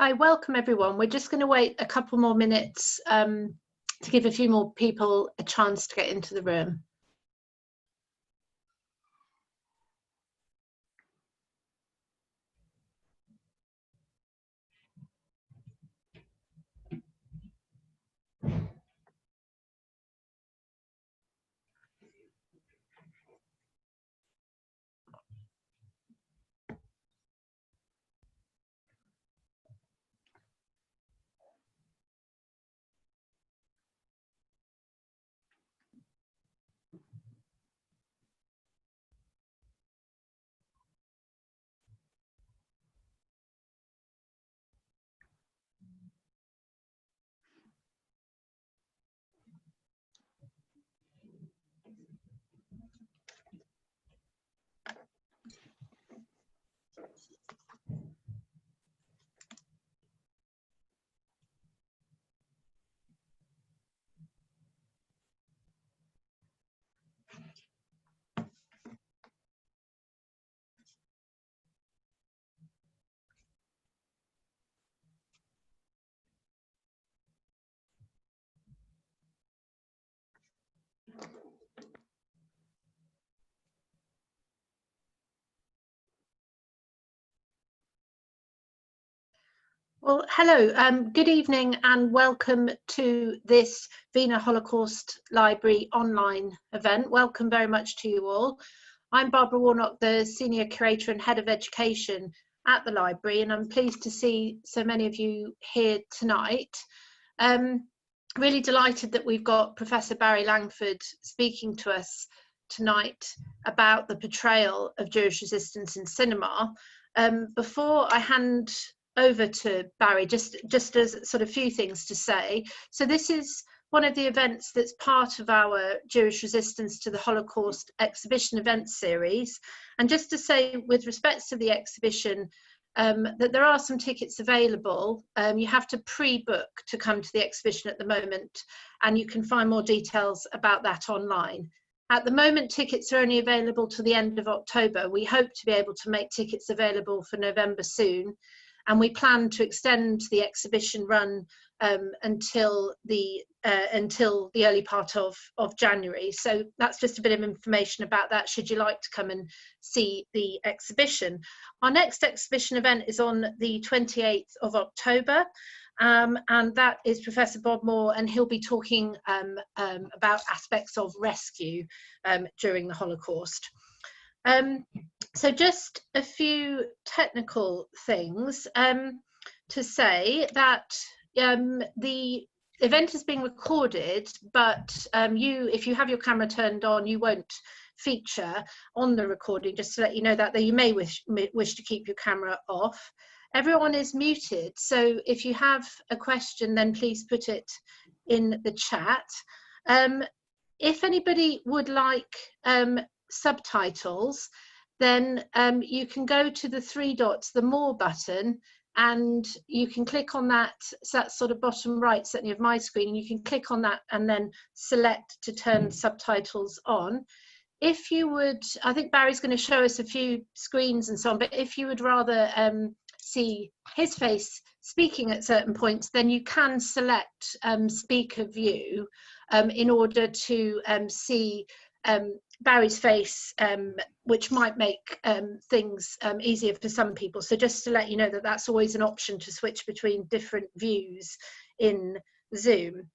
Hi, welcome everyone. We're just going to wait a couple more minutes to give a few more people a chance to get into the room. Well, hello, good evening and welcome to this Wiener Holocaust Library online event. Welcome very much to you all. I'm Barbara Warnock, the Senior Curator and Head of Education at the library, and I'm pleased to see so many of you here tonight. Really delighted that we've got Professor Barry Langford speaking to us tonight about the portrayal of Jewish resistance in cinema. Before I hand over to Barry, just as sort of few things to say. So this is one of the events that's part of our Jewish Resistance to the Holocaust exhibition event series. And just to say, with respect to the exhibition, that there are some tickets available. You have to pre-book to come to the exhibition at the moment, and you can find more details about that online. At the moment, tickets are only available to the end of October. We hope to be able to make tickets available for November soon. And we plan to extend the exhibition run until the early part of January. So that's just a bit of information about that, should you like to come and see the exhibition. Our next exhibition event is on the 28th of October, and that is Professor Bob Moore, and he'll be talking about aspects of rescue during the Holocaust. So just a few technical things to say that the event is being recorded, but if you have your camera turned on, you won't feature on the recording, just to let you know that you may wish to keep your camera off. Everyone is muted, so if you have a question, then please put it in the chat. If anybody would like subtitles, then you can go to the three dots, the More button, and you can click on that. So that's sort of bottom right, certainly of my screen, and you can click on that and then select to turn subtitles on. If you would, I think Barry's going to show us a few screens and so on, but if you would rather see his face speaking at certain points, then you can select speaker view in order to see Barry's face, which might make things easier for some people. So just to let you know that that's always an option to switch between different views in Zoom.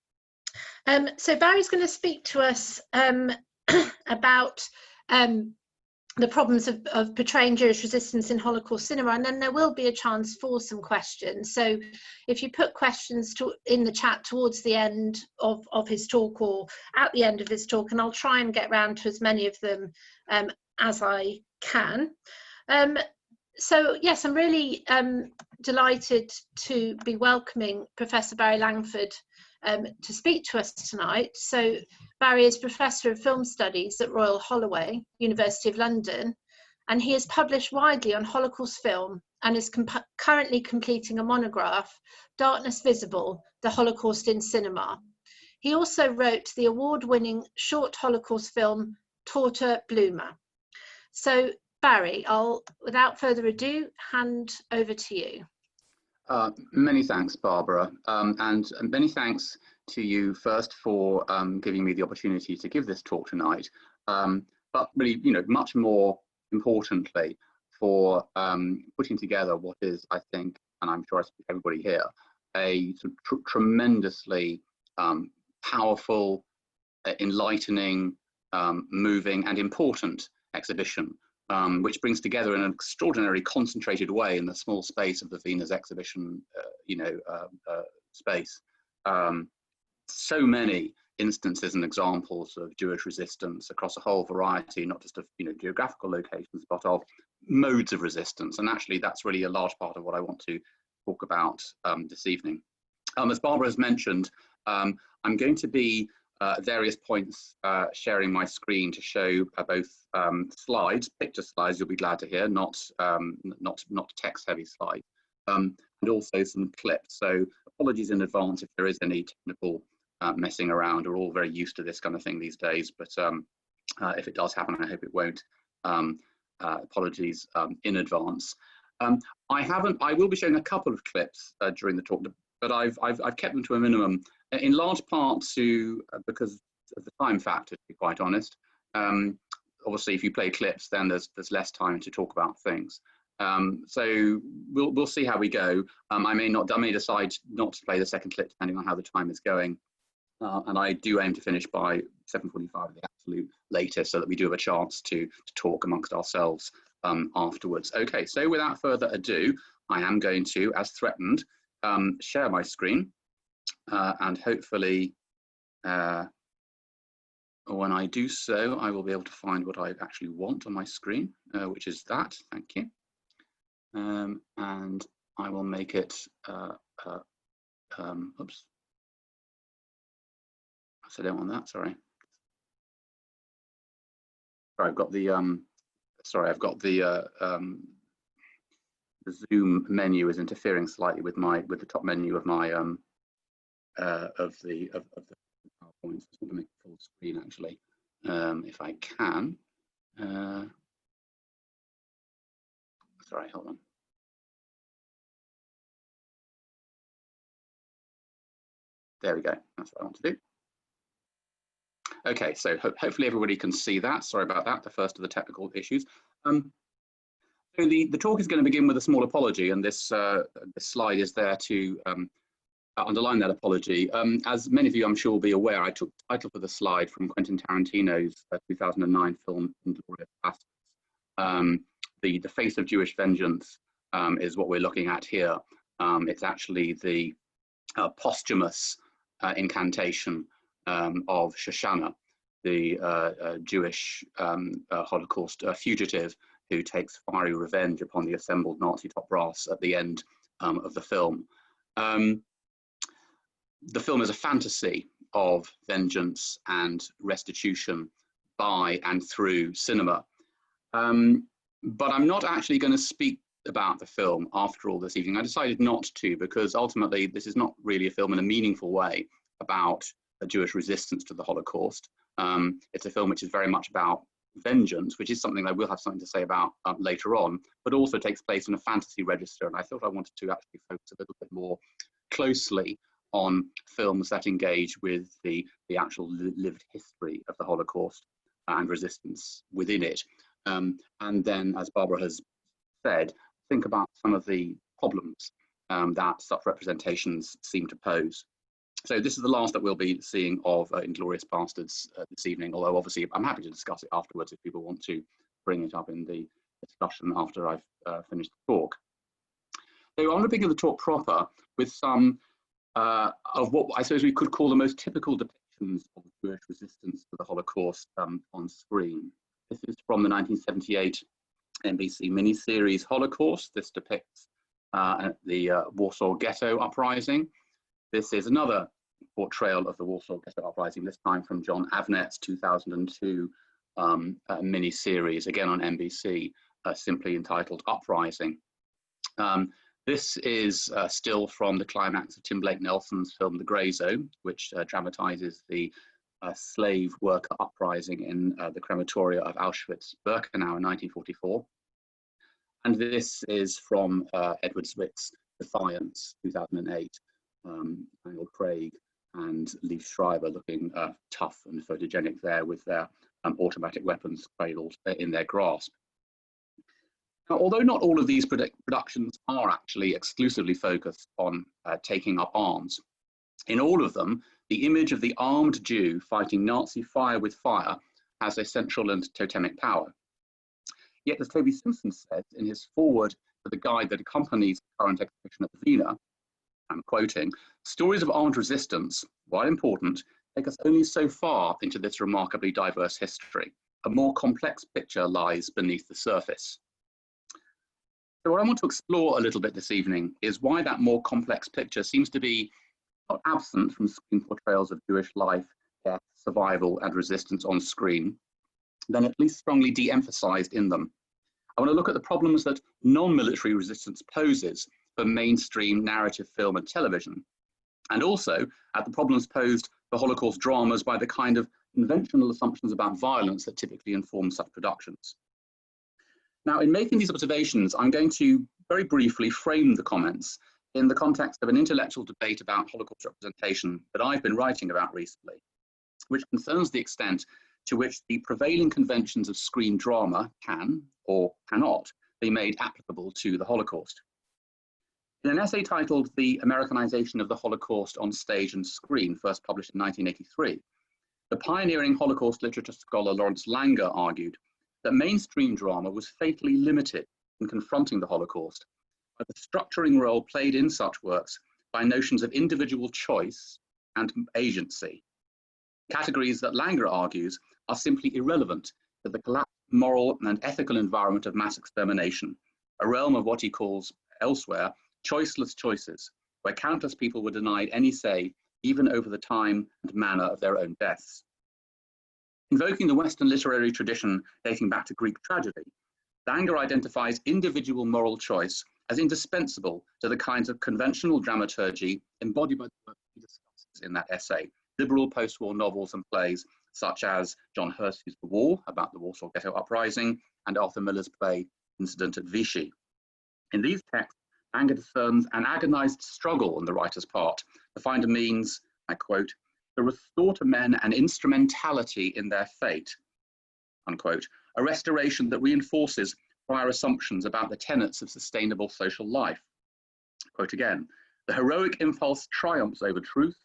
So Barry's going to speak to us about the problems of portraying Jewish resistance in Holocaust cinema, and then there will be a chance for some questions. So if you put questions in the chat towards the end of his talk or at the end of his talk, and I'll try and get round to as many of them as I can. So yes, I'm really delighted to be welcoming Professor Barry Langford to speak to us tonight. So Barry is Professor of Film Studies at Royal Holloway, University of London, and he has published widely on Holocaust film and is currently completing a monograph, Darkness Visible, The Holocaust in Cinema. He also wrote the award-winning short Holocaust film, Torte Blume. So Barry, I'll, without further ado, hand over to you. Many thanks, Barbara, and many thanks to you first for giving me the opportunity to give this talk tonight, but really, much more importantly, for putting together what is, I think, and I'm sure I speak for everybody here, a sort of tremendously powerful, enlightening, moving, and important exhibition, which brings together in an extraordinarily concentrated way in the small space of the Wiener's exhibition, space, so many instances and examples of Jewish resistance across a whole variety, not just of geographical locations, but of modes of resistance. And actually, that's really a large part of what I want to talk about this evening. As Barbara has mentioned, I'm going to be at various points sharing my screen to show both slides, picture slides, you'll be glad to hear, not text-heavy slides, and also some clips. So apologies in advance if there is any technical messing around. We're all very used to this kind of thing these days, but if it does happen, I hope it won't. Apologies in advance. I will be showing a couple of clips during the talk, but I've kept them to a minimum, in large part because of the time factor, to be quite honest. Obviously, if you play clips, then there's less time to talk about things. So we'll see how we go. I may decide not to play the second clip depending on how the time is going. And I do aim to finish by 7:45 at the absolute latest, so that we do have a chance to talk amongst ourselves afterwards. Okay, so without further ado, I am going to, as threatened, share my screen, and hopefully when I do so, I will be able to find what I actually want on my screen, which is that. Thank you. And I will make it, oops. So I don't want that, sorry. Sorry, I've got the, the Zoom menu is interfering slightly with the top menu of my of the PowerPoint. So I'm going to make it full screen actually, if I can. Sorry, hold on. There we go. That's what I want to do. Okay, so hopefully everybody can see that. Sorry about that, the first of the technical issues. So the talk is going to begin with a small apology, and this slide is there to underline that apology. As many of you, I'm sure, will be aware, I took the title for the slide from Quentin Tarantino's 2009 film, Inglourious Basterds. The Face of Jewish Vengeance is what we're looking at here. It's actually the posthumous incantation of Shoshana, the Jewish Holocaust fugitive who takes fiery revenge upon the assembled Nazi top brass at the end of the film. The film is a fantasy of vengeance and restitution by and through cinema. But I'm not actually going to speak about the film after all this evening. I decided not to, because ultimately this is not really a film in a meaningful way about a Jewish resistance to the Holocaust. It's a film which is very much about vengeance, which is something I will have something to say about later on, but also takes place in a fantasy register. And I thought I wanted to actually focus a little bit more closely on films that engage with the actual lived history of the Holocaust and resistance within it. And then, as Barbara has said, think about some of the problems that such representations seem to pose. So this is the last that we'll be seeing of Inglourious Basterds this evening, although obviously I'm happy to discuss it afterwards if people want to bring it up in the discussion after I've finished the talk. So I'm going to begin the talk proper with some of what I suppose we could call the most typical depictions of Jewish resistance to the Holocaust on screen. This is from the 1978 NBC miniseries Holocaust. This depicts the Warsaw Ghetto Uprising. This is another portrayal of the Warsaw Ghetto Uprising, this time from John Avnet's 2002 miniseries, again on NBC, simply entitled Uprising. This is still from the climax of Tim Blake Nelson's film The Grey Zone, which dramatizes the slave worker uprising in the crematoria of Auschwitz, Birkenau in 1944. And this is from Edward Zwick's Defiance, 2008, Daniel Craig and Lee Schreiber looking tough and photogenic there with their automatic weapons cradled in their grasp. Now, although not all of these productions are actually exclusively focused on taking up arms, in all of them, the image of the armed Jew fighting Nazi fire with fire has a central and totemic power. Yet, as Toby Simpson said in his foreword to the guide that accompanies the current exhibition at the Wiener, I'm quoting, "Stories of armed resistance, while important, take us only so far into this remarkably diverse history. A more complex picture lies beneath the surface." So what I want to explore a little bit this evening is why that more complex picture seems to be not absent from screen portrayals of Jewish life, death, survival, and resistance on screen, then at least strongly de-emphasized in them. I want to look at the problems that non-military resistance poses for mainstream narrative film and television, and also at the problems posed for Holocaust dramas by the kind of conventional assumptions about violence that typically inform such productions. Now, in making these observations, I'm going to very briefly frame the comments in the context of an intellectual debate about Holocaust representation that I've been writing about recently, which concerns the extent to which the prevailing conventions of screen drama can or cannot be made applicable to the Holocaust. In an essay titled "The Americanization of the Holocaust on Stage and Screen," first published in 1983, the pioneering Holocaust literature scholar Lawrence Langer argued that mainstream drama was fatally limited in confronting the Holocaust by the structuring role played in such works by notions of individual choice and agency, categories that Langer argues are simply irrelevant to the collapsed moral and ethical environment of mass extermination, a realm of what he calls elsewhere choiceless choices, where countless people were denied any say, even over the time and manner of their own deaths. Invoking the Western literary tradition dating back to Greek tragedy, Langer identifies individual moral choice as indispensable to the kinds of conventional dramaturgy embodied by the work he discusses in that essay, liberal post-war novels and plays such as John Hersey's The War, about the Warsaw Ghetto Uprising, and Arthur Miller's play Incident at Vichy. In these texts, Langer discerns an agonized struggle on the writer's part to find a means, I quote, "to restore to men an instrumentality in their fate," unquote, a restoration that reinforces prior assumptions about the tenets of sustainable social life. Quote again, "The heroic impulse triumphs over truth,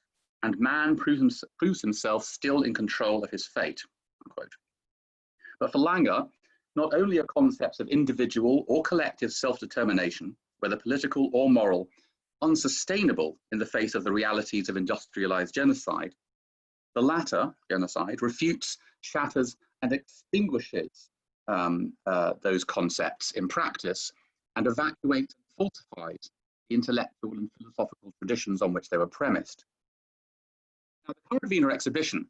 and man proves himself still in control of his fate," unquote. But for Langer, not only are concepts of individual or collective self-determination, whether political or moral, unsustainable in the face of the realities of industrialized genocide, the latter, genocide, refutes, shatters, and extinguishes those concepts in practice and evacuates and falsifies the intellectual and philosophical traditions on which they were premised. Now, the current Wiener exhibition,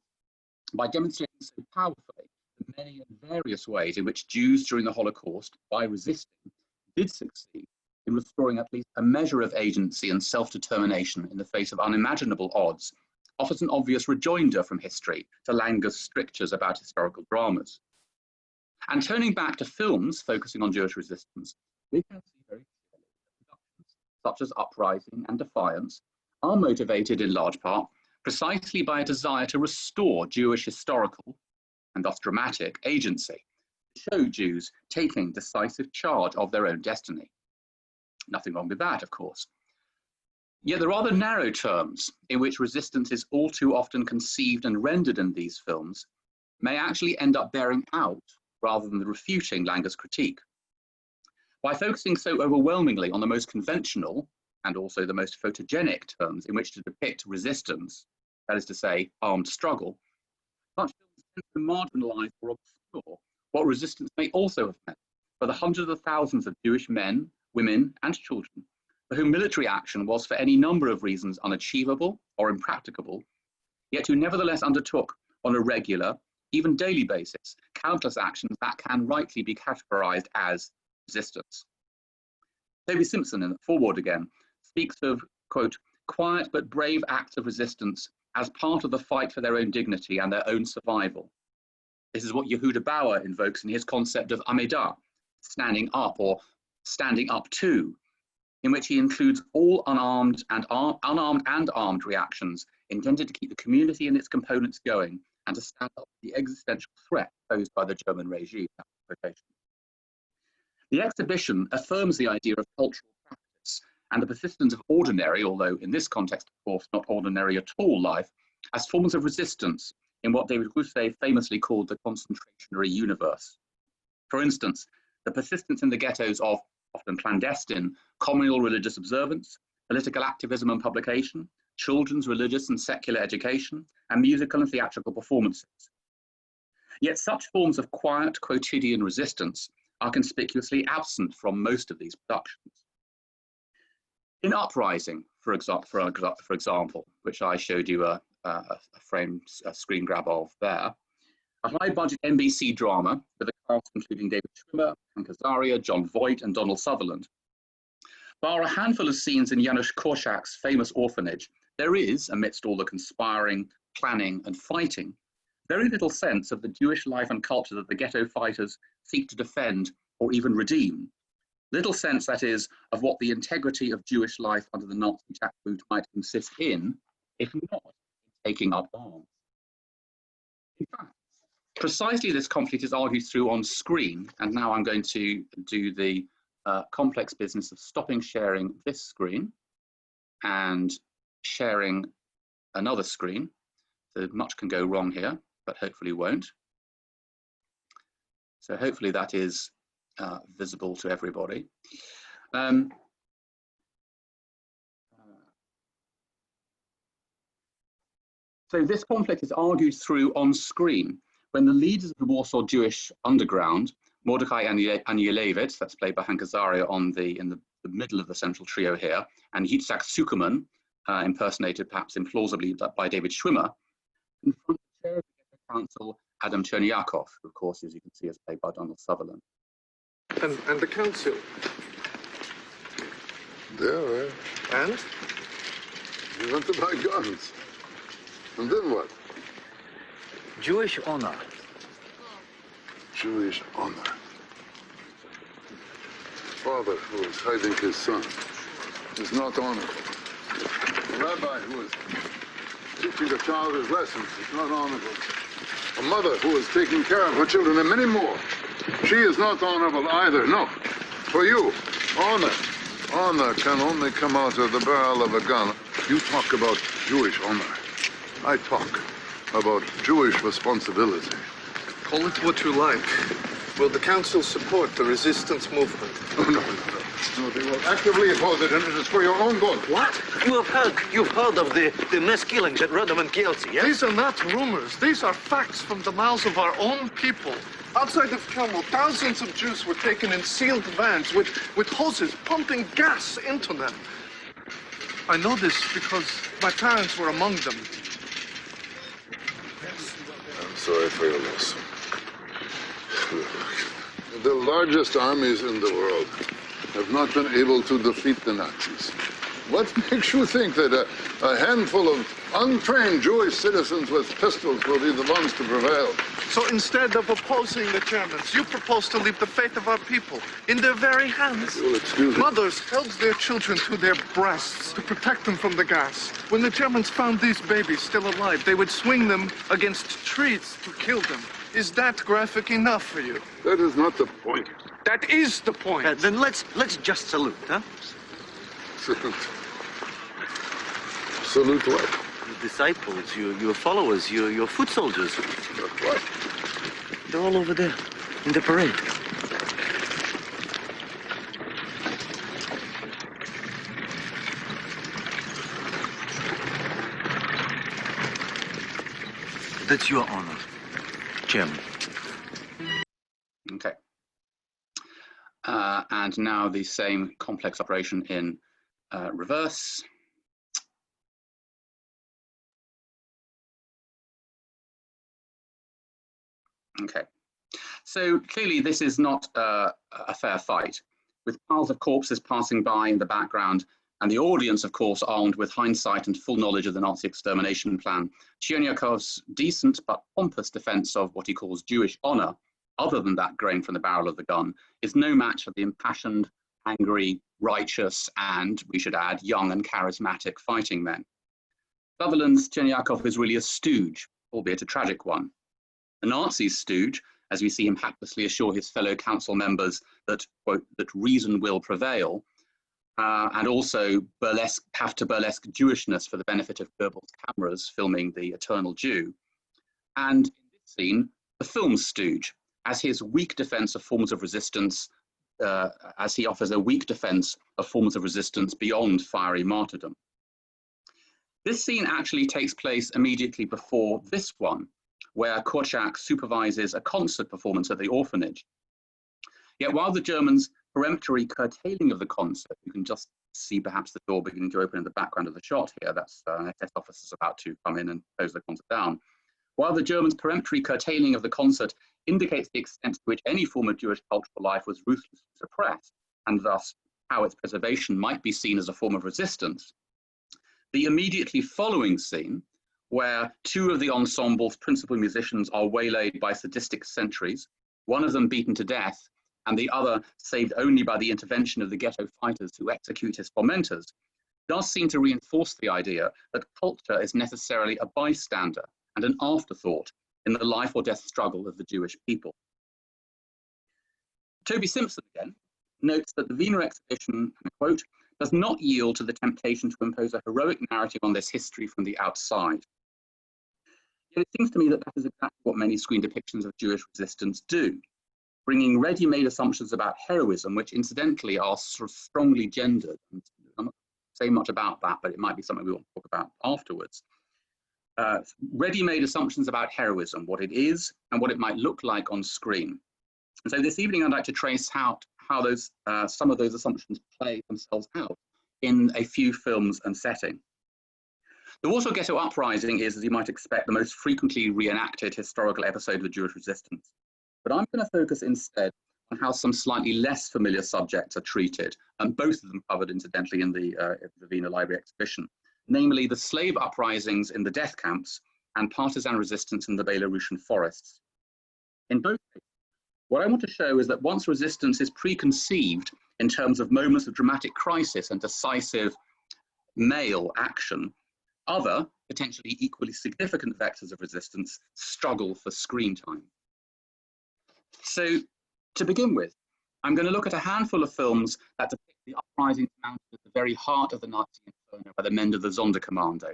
by demonstrating so powerfully the many and various ways in which Jews during the Holocaust, by resisting, did succeed in restoring at least a measure of agency and self-determination in the face of unimaginable odds, offers an obvious rejoinder from history to Langer's strictures about historical dramas. And turning back to films focusing on Jewish resistance, we can see very clearly that productions such as Uprising and Defiance are motivated in large part precisely by a desire to restore Jewish historical, and thus dramatic, agency, to show Jews taking decisive charge of their own destiny. Nothing wrong with that, of course. Yet the rather narrow terms in which resistance is all too often conceived and rendered in these films may actually end up bearing out rather than refuting Langer's critique. By focusing so overwhelmingly on the most conventional and also the most photogenic terms in which to depict resistance, that is to say, armed struggle, such films tend to marginalize or obscure what resistance may also have meant for the hundreds of thousands of Jewish men, women, and children for whom military action was for any number of reasons unachievable or impracticable, yet who nevertheless undertook on a regular, even daily basis, countless actions that can rightly be categorized as resistance. Toby Simpson, in the foreword again, speaks of, quote, "quiet but brave acts of resistance as part of the fight for their own dignity and their own survival." This is what Yehuda Bauer invokes in his concept of Amidah, standing up or standing up to. in which he includes all unarmed and armed reactions intended to keep the community and its components going and to stand up to the existential threat posed by the German regime. The exhibition affirms the idea of cultural practice and the persistence of ordinary, although in this context, of course, not ordinary at all, life, as forms of resistance in what David Rousseau famously called the concentrationary universe. For instance, the persistence in the ghettos of often clandestine communal religious observance, political activism and publication, children's religious and secular education, and musical and theatrical performances. Yet such forms of quiet quotidian resistance are conspicuously absent from most of these productions. In Uprising, for example, which I showed you a screen grab of there, a high-budget NBC drama with a cast including David Schwimmer, Hank Azaria, John Voight, and Donald Sutherland. Bar a handful of scenes in Janusz Korczak's famous orphanage, there is, amidst all the conspiring, planning, and fighting, very little sense of the Jewish life and culture that the ghetto fighters seek to defend or even redeem. Little sense, that is, of what the integrity of Jewish life under the Nazi jackboot might consist in, if not taking up arms. In fact, precisely this conflict is argued through on screen, and now I'm going to do the complex business of stopping sharing this screen and sharing another screen. So much can go wrong here, but hopefully won't. So hopefully that is visible to everybody. So this conflict is argued through on screen when the leaders of the Warsaw Jewish underground, Mordechai Anielewicz, that's played by Hank Azaria in the middle of the central trio here, and Yitzhak Sukerman, impersonated perhaps implausibly by David Schwimmer, confront the chair of the council, Adam Chernyakov, who of course, as you can see, is played by Donald Sutherland. And the council? There, And? you went to buy guns. And then what? Jewish honor. Jewish honor. Father who is hiding his son is not honorable. A rabbi who is teaching a child his lessons is not honorable. A mother who is taking care of her children and many more, she is not honorable either. No. For you, honor can only come out of the barrel of a gun. You talk about Jewish honor. I talk about Jewish responsibility. Call it what you like. Will the council support the resistance movement? No, they will actively oppose it, and it is for your own good. What? You've heard of the mass killings at Rodham and Kielce, yes? These are not rumors. These are facts from the mouths of our own people. Outside of Kelmel, thousands of Jews were taken in sealed vans with hoses pumping gas into them. I know this because my parents were among them. I'm sorry for your loss. The largest armies in the world have not been able to defeat the Nazis. What makes you think that a handful of untrained Jewish citizens with pistols will be the ones to prevail? So instead of opposing the Germans, you propose to leave the fate of our people in their very hands. You'll excuse me. Mothers held their children to their breasts to protect them from the gas. When the Germans found these babies still alive, they would swing them against trees to kill them. Is that graphic enough for you? That is not the point. That is the point. Then let's just salute, huh? Salute. Salute what? Your disciples, your followers, your foot soldiers. What? They're all over there, in the parade. That's your honor, Chairman. Okay. And now the same complex operation in reverse. Okay, so clearly this is not a fair fight, with piles of corpses passing by in the background, and the audience, of course, armed with hindsight and full knowledge of the Nazi extermination plan. Chernyakov's decent but pompous defense of what he calls Jewish honor, other than that grain from the barrel of the gun, is no match for the impassioned, angry, righteous, and, we should add, young and charismatic fighting men. Sutherland's Chernyakov is really a stooge, albeit a tragic one. The Nazis' stooge, as we see him haplessly assure his fellow council members that, quote, that reason will prevail, and also have to burlesque Jewishness for the benefit of Goebbels' cameras filming the Eternal Jew. And in this scene, the film stooge, as his weak defense of forms of resistance, as he offers a weak defense of forms of resistance beyond fiery martyrdom. This scene actually takes place immediately before this one, where Korczak supervises a concert performance at the orphanage. Yet while the Germans' peremptory curtailing of the concert, you can just see perhaps the door beginning to open in the background of the shot here, that's an SS officer about to come in and close the concert down. While the Germans' peremptory curtailing of the concert indicates the extent to which any form of Jewish cultural life was ruthlessly suppressed, and thus how its preservation might be seen as a form of resistance, the immediately following scene, where two of the ensemble's principal musicians are waylaid by sadistic sentries, one of them beaten to death, and the other saved only by the intervention of the ghetto fighters who execute his fomenters, does seem to reinforce the idea that culture is necessarily a bystander and an afterthought in the life or death struggle of the Jewish people. Toby Simpson again notes that the Wiener exhibition, and I quote, does not yield to the temptation to impose a heroic narrative on this history from the outside. Yet it seems to me that that is exactly what many screen depictions of Jewish resistance do, bringing ready-made assumptions about heroism, which incidentally are sort of strongly gendered. And I'm not saying much about that, but it might be something we want to talk about afterwards. Ready-made assumptions about heroism, what it is and what it might look like on screen. And so this evening I'd like to trace how those some of those assumptions play themselves out in a few films and setting. The Warsaw Ghetto Uprising is, as you might expect, the most frequently reenacted historical episode of the Jewish resistance. But I'm going to focus instead on how some slightly less familiar subjects are treated, and both of them covered incidentally in the Wiener Library exhibition, namely the slave uprisings in the death camps and partisan resistance in the Belarusian forests. In both cases, what I want to show is that once resistance is preconceived in terms of moments of dramatic crisis and decisive male action, other, potentially equally significant vectors of resistance struggle for screen time. So, to begin with, I'm going to look at a handful of films that depict the uprisings mounted at the very heart of the Nazi inferno by the men of the Sonderkommando,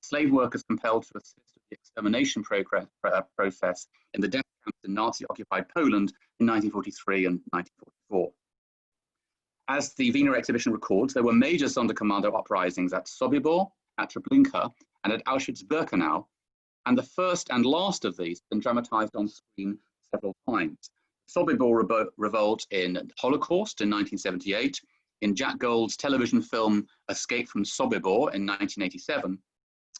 slave workers compelled to assist with the extermination process in the death camps in Nazi-occupied Poland in 1943 and 1944. As the Wiener exhibition records, there were major Sonderkommando uprisings at Sabibor, at Treblinka, and at Auschwitz-Birkenau, and the first and last of these have been dramatized on screen several times. Sabibor revolt in Holocaust in 1978, in Jack Gold's television film Escape from Sabibor in 1987,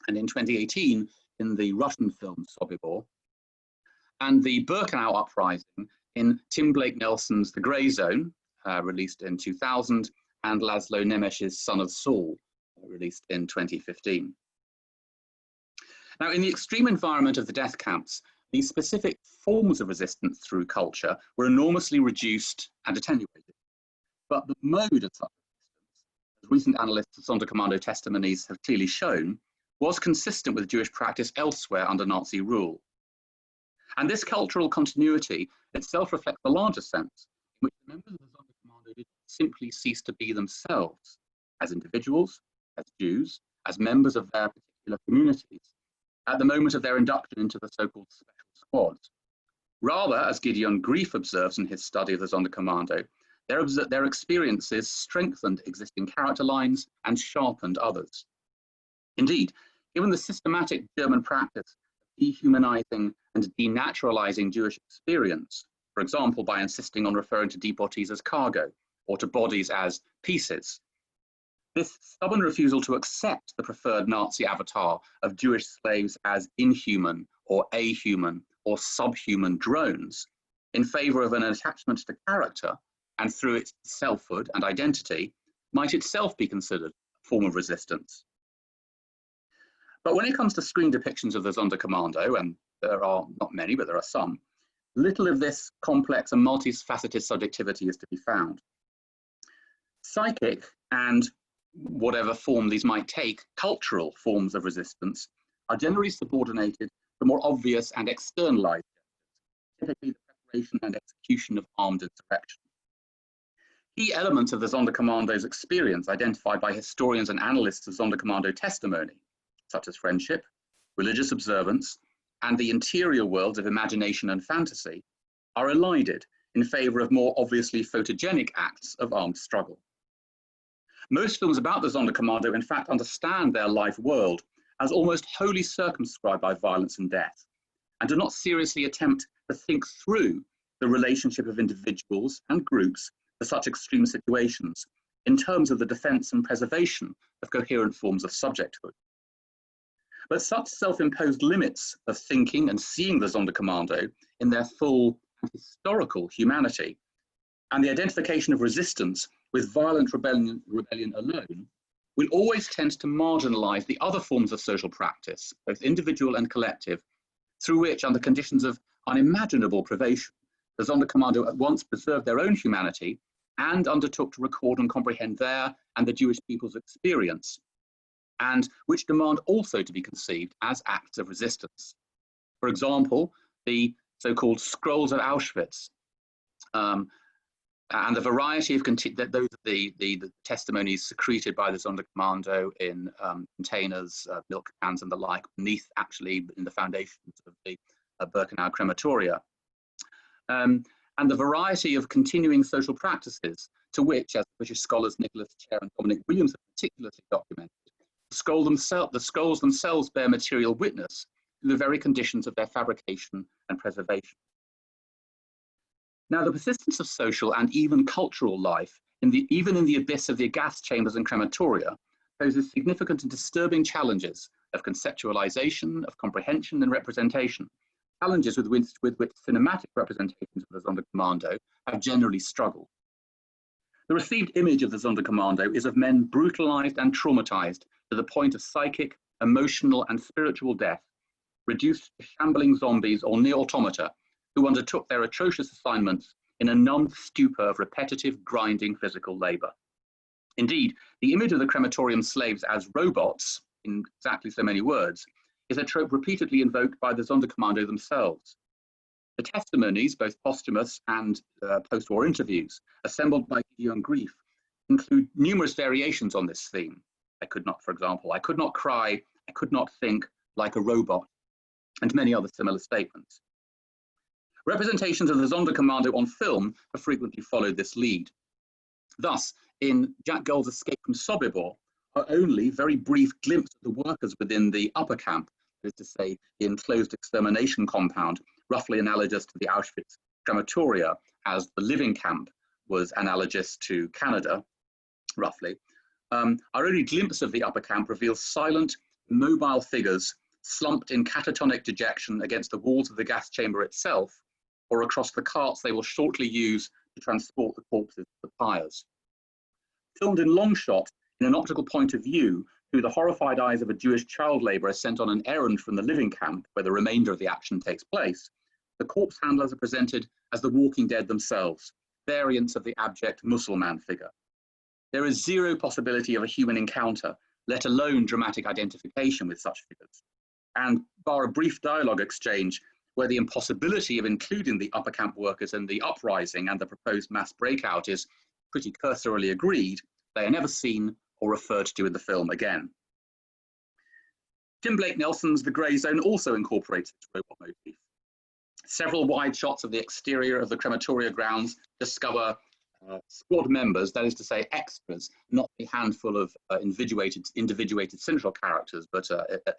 and in 2018 in the Russian film Sabibor, and the Birkenau Uprising in Tim Blake Nelson's The Grey Zone, released in 2000, and Laszlo Nemes's Son of Saul, released in 2015. Now, in the extreme environment of the death camps, these specific forms of resistance through culture were enormously reduced and attenuated. But the mode of such resistance, as recent analysts of Sonderkommando testimonies have clearly shown, was consistent with Jewish practice elsewhere under Nazi rule. And this cultural continuity itself reflects the larger sense in which the members of the Sonderkommando did not simply cease to be themselves as individuals, as Jews, as members of their particular communities, at the moment of their induction into the so-called special squads. Rather, as Gideon Grief observes in his study of the Sonderkommando, their experiences strengthened existing character lines and sharpened others. Indeed, given the systematic German practice of dehumanizing and denaturalizing Jewish experience, for example, by insisting on referring to deportees as cargo or to bodies as pieces, this stubborn refusal to accept the preferred Nazi avatar of Jewish slaves as inhuman or ahuman or subhuman drones in favor of an attachment to character and through its selfhood and identity might itself be considered a form of resistance. But when it comes to screen depictions of the Sonderkommando, and there are not many, but there are some, little of this complex and multifaceted subjectivity is to be found. Psychic and whatever form these might take, cultural forms of resistance are generally subordinated to more obvious and externalized, typically the preparation and execution of armed insurrection. Key elements of the Sonderkommando's experience identified by historians and analysts of Sonderkommando testimony, such as friendship, religious observance, and the interior worlds of imagination and fantasy, are elided in favor of more obviously photogenic acts of armed struggle. Most films about the Sonderkommando, in fact, understand their life world as almost wholly circumscribed by violence and death, and do not seriously attempt to think through the relationship of individuals and groups to such extreme situations in terms of the defense and preservation of coherent forms of subjecthood. But such self-imposed limits of thinking and seeing the Sonderkommando in their full and historical humanity, and the identification of resistance with violent rebellion alone, will always tend to marginalize the other forms of social practice, both individual and collective, through which, under conditions of unimaginable privation, the Sonderkommando at once preserved their own humanity and undertook to record and comprehend their and the Jewish people's experience, and which demand also to be conceived as acts of resistance. For example, the so-called Scrolls of Auschwitz, and the variety of the testimonies secreted by the Sonderkommando in containers, milk cans and the like, beneath actually in the foundations of the Birkenau Crematoria. And the variety of continuing social practices to which, as British scholars Nicholas Chair and Dominic Williams have particularly documented, the scrolls themselves bear material witness to the very conditions of their fabrication and preservation. Now, the persistence of social and even cultural life, even in the abyss of the gas chambers and crematoria, poses significant and disturbing challenges of conceptualization, of comprehension and representation, challenges with which cinematic representations of the Sonderkommando have generally struggled. The received image of the Sonderkommando is of men brutalized and traumatized to the point of psychic, emotional and spiritual death, reduced to shambling zombies or near automata, who undertook their atrocious assignments in a numbed stupor of repetitive, grinding physical labor. Indeed, the image of the crematorium slaves as robots, in exactly so many words, is a trope repeatedly invoked by the Sonderkommando themselves. The testimonies, both posthumous and post-war interviews, assembled by Gideon Grief, include numerous variations on this theme. I could not, for example, I could not cry, I could not think like a robot, and many other similar statements. Representations of the Sonderkommando on film have frequently followed this lead. Thus, in Jack Gold's Escape from Sabibor, are only very brief glimpse of the workers within the upper camp, that is to say, the enclosed extermination compound, roughly analogous to the Auschwitz crematoria, as the living camp was analogous to Canada, roughly. Our only glimpse of the upper camp reveals silent, mobile figures slumped in catatonic dejection against the walls of the gas chamber itself, or across the carts they will shortly use to transport the corpses to the pyres. Filmed in long shot, in an optical point of view, through the horrified eyes of a Jewish child labourer sent on an errand from the living camp, where the remainder of the action takes place, the corpse handlers are presented as the Walking Dead themselves, variants of the abject Musselman figure. There is zero possibility of a human encounter, let alone dramatic identification with such figures. And bar a brief dialogue exchange, where the impossibility of including the upper camp workers in the uprising and the proposed mass breakout is pretty cursorily agreed, they are never seen or referred to in the film again. Tim Blake Nelson's The Grey Zone also incorporates its robot motif. Several wide shots of the exterior of the crematoria grounds discover squad members, that is to say extras, not a handful of individuated central characters, but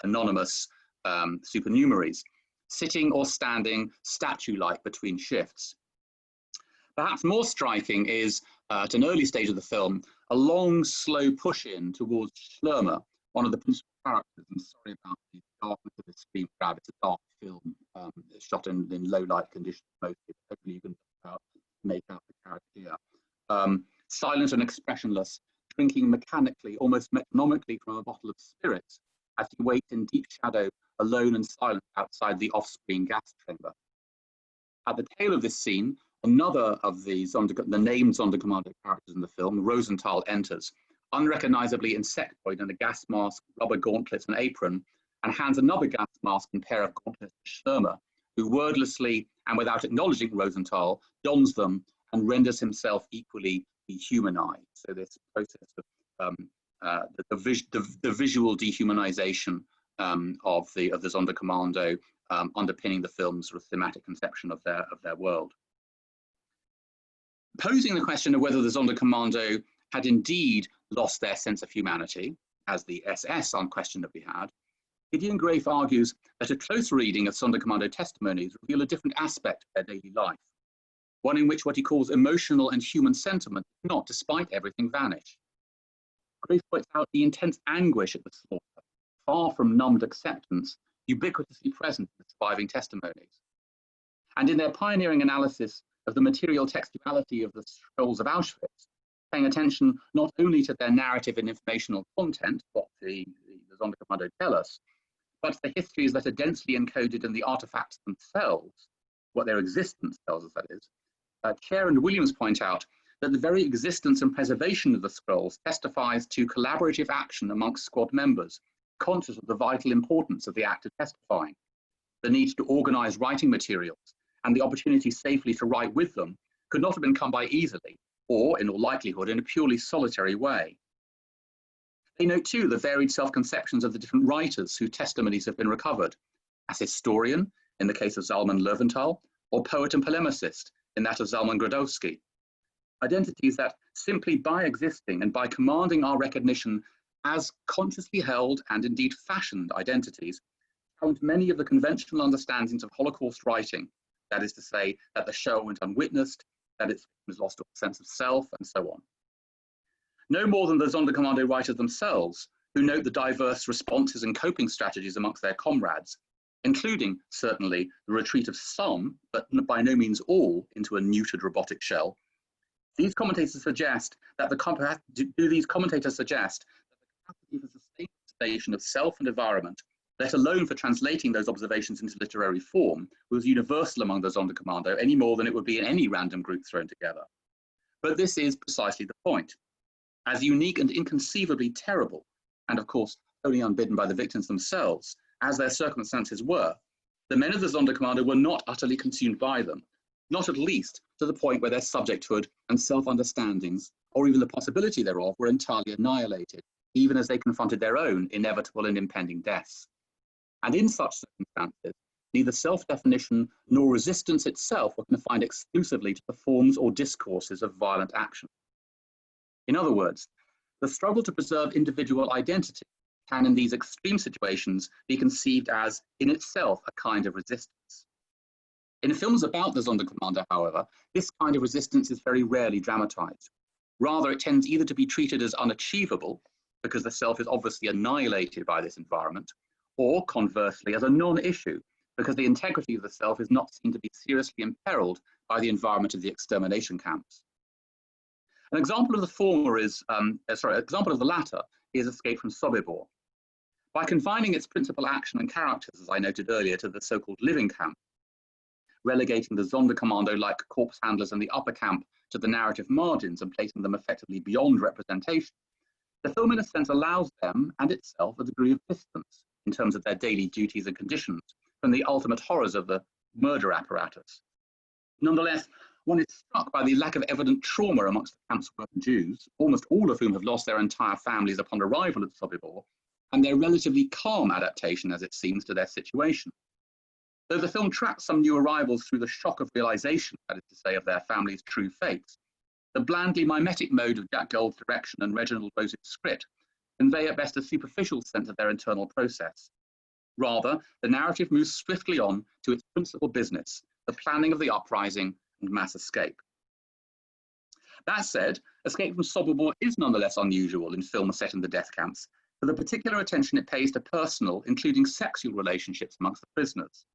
anonymous supernumeraries, sitting or standing statue-like between shifts. Perhaps more striking is, at an early stage of the film, a long, slow push-in towards Schlermer, one of the principal characters. I'm sorry about the darkness of the screen grab. It's a dark film, shot in low-light conditions mostly. Hopefully you can make out the character here. Silent and expressionless, drinking mechanically, almost metronomically from a bottle of spirits, as he waits in deep shadow, alone and silent outside the off-screen gas chamber. At the tail of this scene, another of the named Sonderkommando characters in the film, Rosenthal, enters, unrecognizably insectoid in a gas mask, rubber gauntlets and apron, and hands another gas mask and pair of gauntlets to Schirmer, who wordlessly and without acknowledging Rosenthal, dons them and renders himself equally dehumanized. So this process of the visual dehumanization of the Sonderkommando underpinning the film's sort of thematic conception of their world. Posing the question of whether the Sonderkommando had indeed lost their sense of humanity, as the SS unquestionably had, Gideon Grafe argues that a close reading of Sonderkommando testimonies reveal a different aspect of their daily life, one in which what he calls emotional and human sentiment did not, despite everything, vanish. Grafe points out the intense anguish at the slaughter, far from numbed acceptance, ubiquitously present in the surviving testimonies. And in their pioneering analysis of the material textuality of the scrolls of Auschwitz, paying attention not only to their narrative and informational content, what the Sonderkommando tell us, but the histories that are densely encoded in the artifacts themselves, what their existence tells us, that is. Chair and Williams point out that the very existence and preservation of the scrolls testifies to collaborative action amongst squad members, conscious of the vital importance of the act of testifying. The need to organize writing materials and the opportunity safely to write with them could not have been come by easily, or in all likelihood in a purely solitary way. They note too the varied self-conceptions of the different writers whose testimonies have been recovered, as historian in the case of Zalman Löwenthal, or poet and polemicist in that of Zalman Grodowski. Identities that simply by existing and by commanding our recognition as consciously held and indeed fashioned identities, challenge many of the conventional understandings of Holocaust writing, that is to say, that the show went unwitnessed, that it was lost a sense of self, and so on. No more than the Sonderkommando writers themselves, who note the diverse responses and coping strategies amongst their comrades, including, certainly, the retreat of some, but by no means all, into a neutered robotic shell. These commentators suggest that the capacity for sustained observation of self and environment, let alone for translating those observations into literary form, was universal among the Sonderkommando any more than it would be in any random group thrown together. But this is precisely the point. As unique and inconceivably terrible, and of course only unbidden by the victims themselves, as their circumstances were, the men of the Sonderkommando were not utterly consumed by them, not at least to the point where their subjecthood and self-understandings, or even the possibility thereof, were entirely annihilated, even as they confronted their own inevitable and impending deaths. And in such circumstances, neither self-definition nor resistance itself were confined exclusively to the forms or discourses of violent action. In other words, the struggle to preserve individual identity can, in these extreme situations, be conceived as, in itself, a kind of resistance. In films about the Sonderkommando, however, this kind of resistance is very rarely dramatized. Rather, it tends either to be treated as unachievable, because the self is obviously annihilated by this environment, or conversely as a non-issue, because the integrity of the self is not seen to be seriously imperiled by the environment of the extermination camps. An example of the former is, example of the latter is Escape from Sabibor. By confining its principal action and characters, as I noted earlier, to the so-called living camp, relegating the Sonderkommando-like corpse handlers in the upper camp to the narrative margins and placing them effectively beyond representation, the film in a sense allows them and itself a degree of distance in terms of their daily duties and conditions from the ultimate horrors of the murder apparatus. Nonetheless, one is struck by the lack of evident trauma amongst the camp's working Jews, almost all of whom have lost their entire families upon arrival at Sabibor, and their relatively calm adaptation, as it seems, to their situation. Though the film tracks some new arrivals through the shock of realization, that is to say, of their family's true fates, the blandly mimetic mode of Jack Gold's direction and Reginald Rose's script convey at best a superficial sense of their internal process. Rather, the narrative moves swiftly on to its principal business, the planning of the uprising and mass escape. That said, Escape from Sabibor is nonetheless unusual in films set in the death camps, for the particular attention it pays to personal, including sexual relationships amongst the prisoners.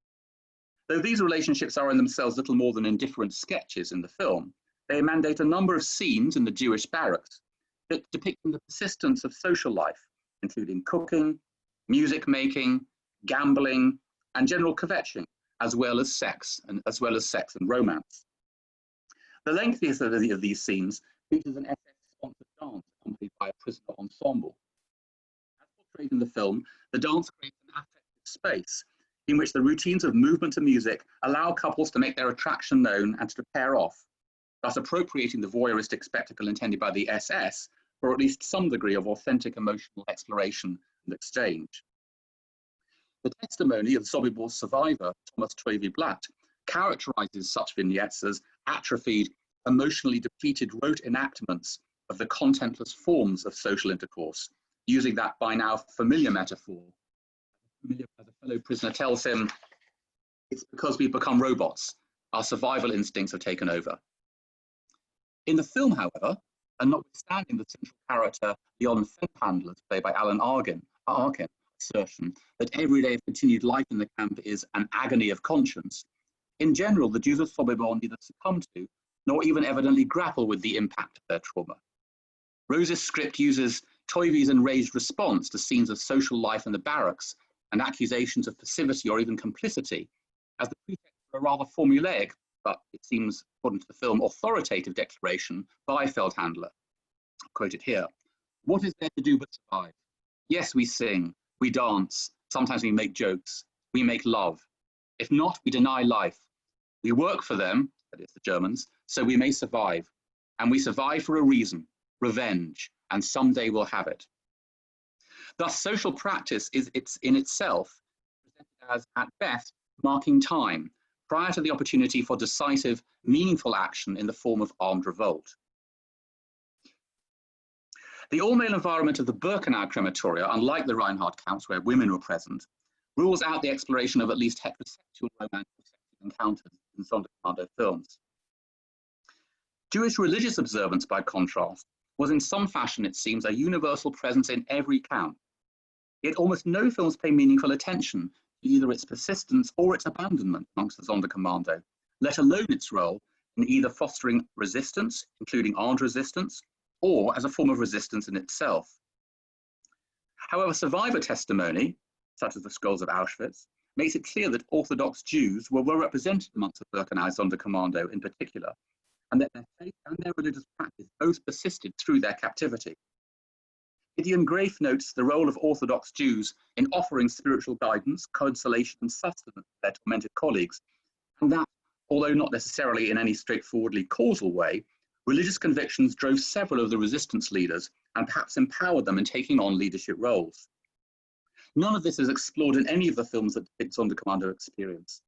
Though these relationships are in themselves little more than indifferent sketches in the film, they mandate a number of scenes in the Jewish barracks that depicting the persistence of social life, including cooking, music making, gambling, and general kvetching, as well as sex and romance. The lengthiest of these scenes features an SS-sponsored dance accompanied by a prisoner ensemble. As portrayed in the film, the dance creates an affective space in which the routines of movement and music allow couples to make their attraction known and to pair off, thus appropriating the voyeuristic spectacle intended by the SS for at least some degree of authentic emotional exploration and exchange. The testimony of Sabibor's survivor, Thomas Trevi-Blatt, characterizes such vignettes as atrophied, emotionally depleted rote enactments of the contentless forms of social intercourse, using that by now familiar metaphor. As a fellow prisoner tells him, it's because we've become robots. Our survival instincts have taken over. In the film, however, and notwithstanding the central character, Leon Fenthandler's, played by Alan Arkin, assertion that every day of continued life in the camp is an agony of conscience, in general, the Jews of Sabibor neither succumb to, nor even evidently grapple with the impact of their trauma. Rose's script uses Toivi's enraged response to scenes of social life in the barracks and accusations of passivity or even complicity as the pretext for a rather formulaic, but it seems, according to the film, authoritative declaration by Feldhandler. Quoted here, "What is there to do but survive? Yes, we sing, we dance, sometimes we make jokes, we make love. If not, we deny life. We work for them," that is the Germans, "so we may survive. And we survive for a reason, revenge, and someday we'll have it." Thus, social practice is in itself presented as, at best, marking time, prior to the opportunity for decisive, meaningful action in the form of armed revolt. The all-male environment of the Birkenau Crematoria, unlike the Reinhardt camps where women were present, rules out the exploration of at least heterosexual romantic encounters in Sonderkommando films. Jewish religious observance, by contrast, was in some fashion, it seems, a universal presence in every camp. Yet almost no films pay meaningful attention to either its persistence or its abandonment amongst the Sonderkommando, let alone its role in either fostering resistance, including armed resistance, or as a form of resistance in itself. However, survivor testimony, such as the scrolls of Auschwitz, makes it clear that Orthodox Jews were well represented amongst the Birkenau Sonderkommando in particular, and that their faith and their religious practice both persisted through their captivity. Gideon Grafe notes the role of Orthodox Jews in offering spiritual guidance, consolation, and sustenance to their tormented colleagues, and that, although not necessarily in any straightforwardly causal way, religious convictions drove several of the resistance leaders and perhaps empowered them in taking on leadership roles. None of this is explored in any of the films that depict Sonderkommando experience.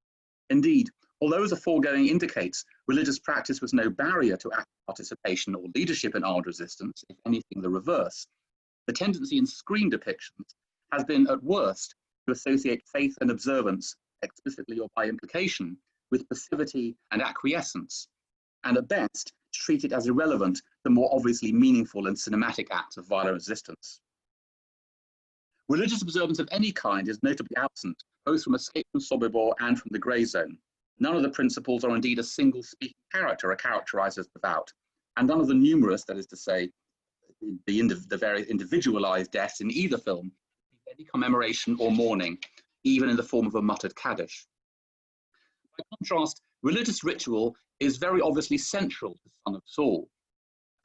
Indeed, although as the foregoing indicates, religious practice was no barrier to active participation or leadership in armed resistance, if anything the reverse, the tendency in screen depictions has been, at worst, to associate faith and observance, explicitly or by implication, with passivity and acquiescence, and at best, to treat it as irrelevant to more obviously meaningful and cinematic acts of violent resistance. Religious observance of any kind is notably absent, both from Escape from Sobibor and from the Grey Zone. None of the principals or indeed a single speaking character are characterized as devout, and none of the numerous, that is to say, the various individualized deaths in either film, any commemoration or mourning, even in the form of a muttered Kaddish. By contrast, religious ritual is very obviously central to Son of Saul.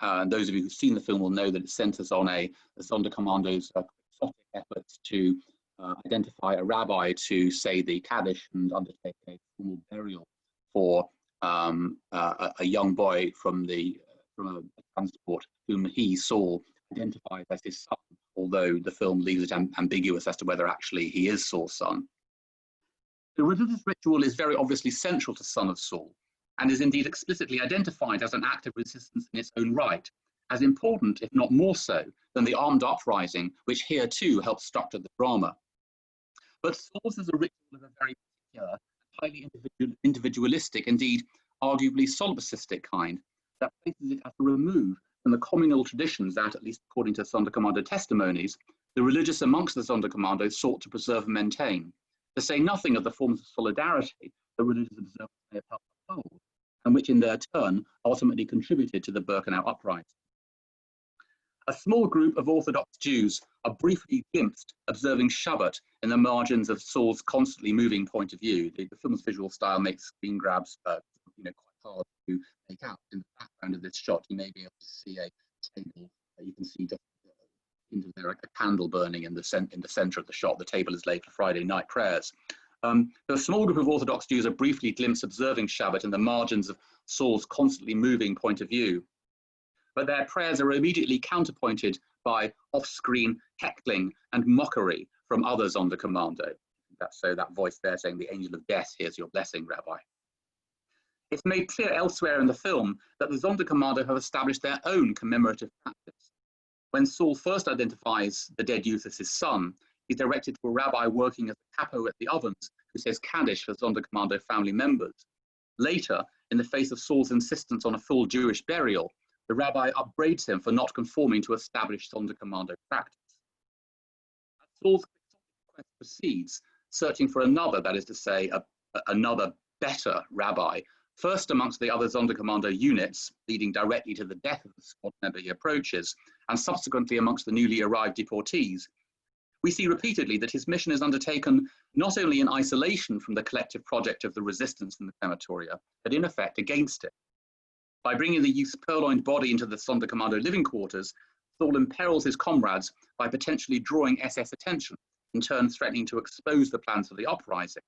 And those of you who've seen the film will know that it centers on the Sonderkommando's quixotic efforts to identify a rabbi to say the Kaddish and undertake a formal burial for a young boy from a transport whom he, Saul, identified as his son, although the film leaves it ambiguous as to whether actually he is Saul's son. The religious ritual is very obviously central to Son of Saul, and is indeed explicitly identified as an act of resistance in its own right, as important, if not more so, than the armed uprising, which here too helps structure the drama. But Saul's is a ritual of a very particular, highly individualistic, indeed arguably solipsistic kind, that places it at a remove from the communal traditions that, at least according to Sonderkommando testimonies, the religious amongst the Sonderkommando sought to preserve and maintain, to say nothing of the forms of solidarity the religious observers may have helped uphold, and which in their turn ultimately contributed to the Birkenau Uprising. A small group of Orthodox Jews are briefly glimpsed observing Shabbat in the margins of Saul's constantly moving point of view. The film's visual style makes screen grabs quite hard to make out. In the background of this shot, you may be able to see a table. You can see just into there a candle burning in the center of the shot. The table is laid for Friday night prayers. A small group of Orthodox Jews are briefly glimpsed observing Shabbat in the margins of Saul's constantly moving point of view. But their prayers are immediately counterpointed by off-screen heckling and mockery from others on the commando. So that voice there saying, "The angel of death, here's your blessing, Rabbi." It's made clear elsewhere in the film that the Sonderkommando have established their own commemorative practice. When Saul first identifies the dead youth as his son, he's directed to a rabbi working as a capo at the ovens who says Kaddish for Sonderkommando family members. Later, in the face of Saul's insistence on a full Jewish burial, the rabbi upbraids him for not conforming to established Sonderkommando practice. As Saul's quest proceeds, searching for another, that is to say, another better rabbi, first amongst the other Sonderkommando units, leading directly to the death of the squad member he approaches, and subsequently amongst the newly arrived deportees, we see repeatedly that his mission is undertaken not only in isolation from the collective project of the resistance in the crematoria, but in effect against it. By bringing the youth's purloined body into the Sonderkommando living quarters, Saul imperils his comrades by potentially drawing SS attention, in turn threatening to expose the plans for the uprising.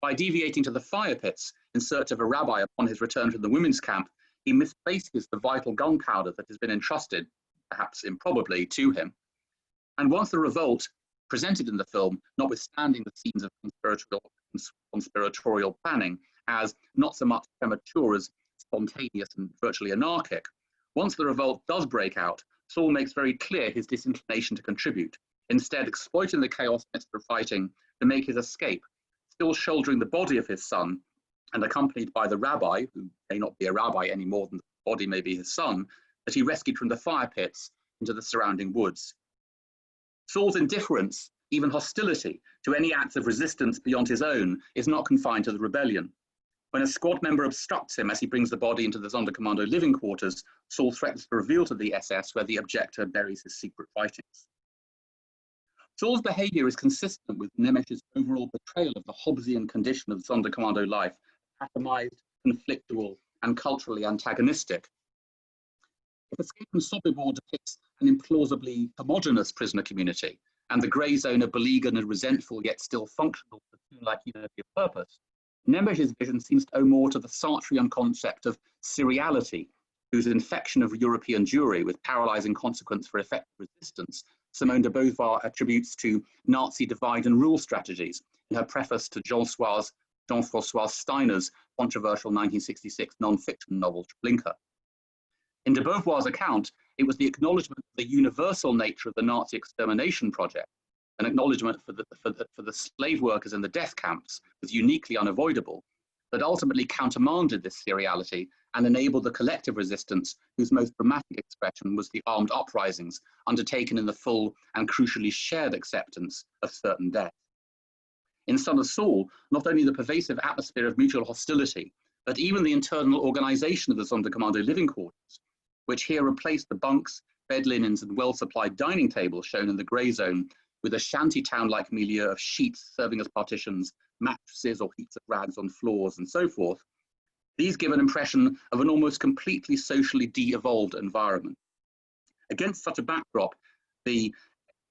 By deviating to the fire pits in search of a rabbi upon his return from the women's camp, he misplaces the vital gunpowder that has been entrusted, perhaps improbably, to him. And once the revolt presented in the film, notwithstanding the scenes of conspiratorial planning as not so much premature as spontaneous and virtually anarchic, once the revolt does break out, Saul makes very clear his disinclination to contribute, instead exploiting the chaos amidst the fighting to make his escape, still shouldering the body of his son and accompanied by the rabbi, who may not be a rabbi any more than the body may be his son, that he rescued from the fire pits into the surrounding woods. Saul's indifference, even hostility, to any acts of resistance beyond his own is not confined to the rebellion. When a squad member obstructs him as he brings the body into the Sonderkommando living quarters, Saul threatens to reveal to the SS where the objector buries his secret writings. Saul's behavior is consistent with Nemesh's overall portrayal of the Hobbesian condition of Sonderkommando life, atomized, conflictual, and culturally antagonistic. If Escape from Sabibor depicts an implausibly homogeneous prisoner community, and the grey zone a beleaguered and resentful yet still functional platoon-like unity of purpose, Nemesh's vision seems to owe more to the Sartrean concept of seriality, whose infection of European Jewry with paralysing consequence for effective resistance, Simone de Beauvoir attributes to Nazi divide and rule strategies in her preface to Jean-François Steiner's controversial 1966 non-fiction novel Treblinka. In de Beauvoir's account, it was the acknowledgement of the universal nature of the Nazi extermination project, an acknowledgement for the slave workers in the death camps was uniquely unavoidable, that ultimately countermanded this seriality and enabled the collective resistance whose most dramatic expression was the armed uprisings undertaken in the full and crucially shared acceptance of certain death. In Son of Saul, not only the pervasive atmosphere of mutual hostility, but even the internal organization of the Sonderkommando living quarters, which here replaced the bunks, bed linens, and well-supplied dining tables shown in the grey zone with a shantytown-like milieu of sheets serving as partitions, mattresses or heaps of rags on floors, and so forth. These give an impression of an almost completely socially de-evolved environment. Against such a backdrop, the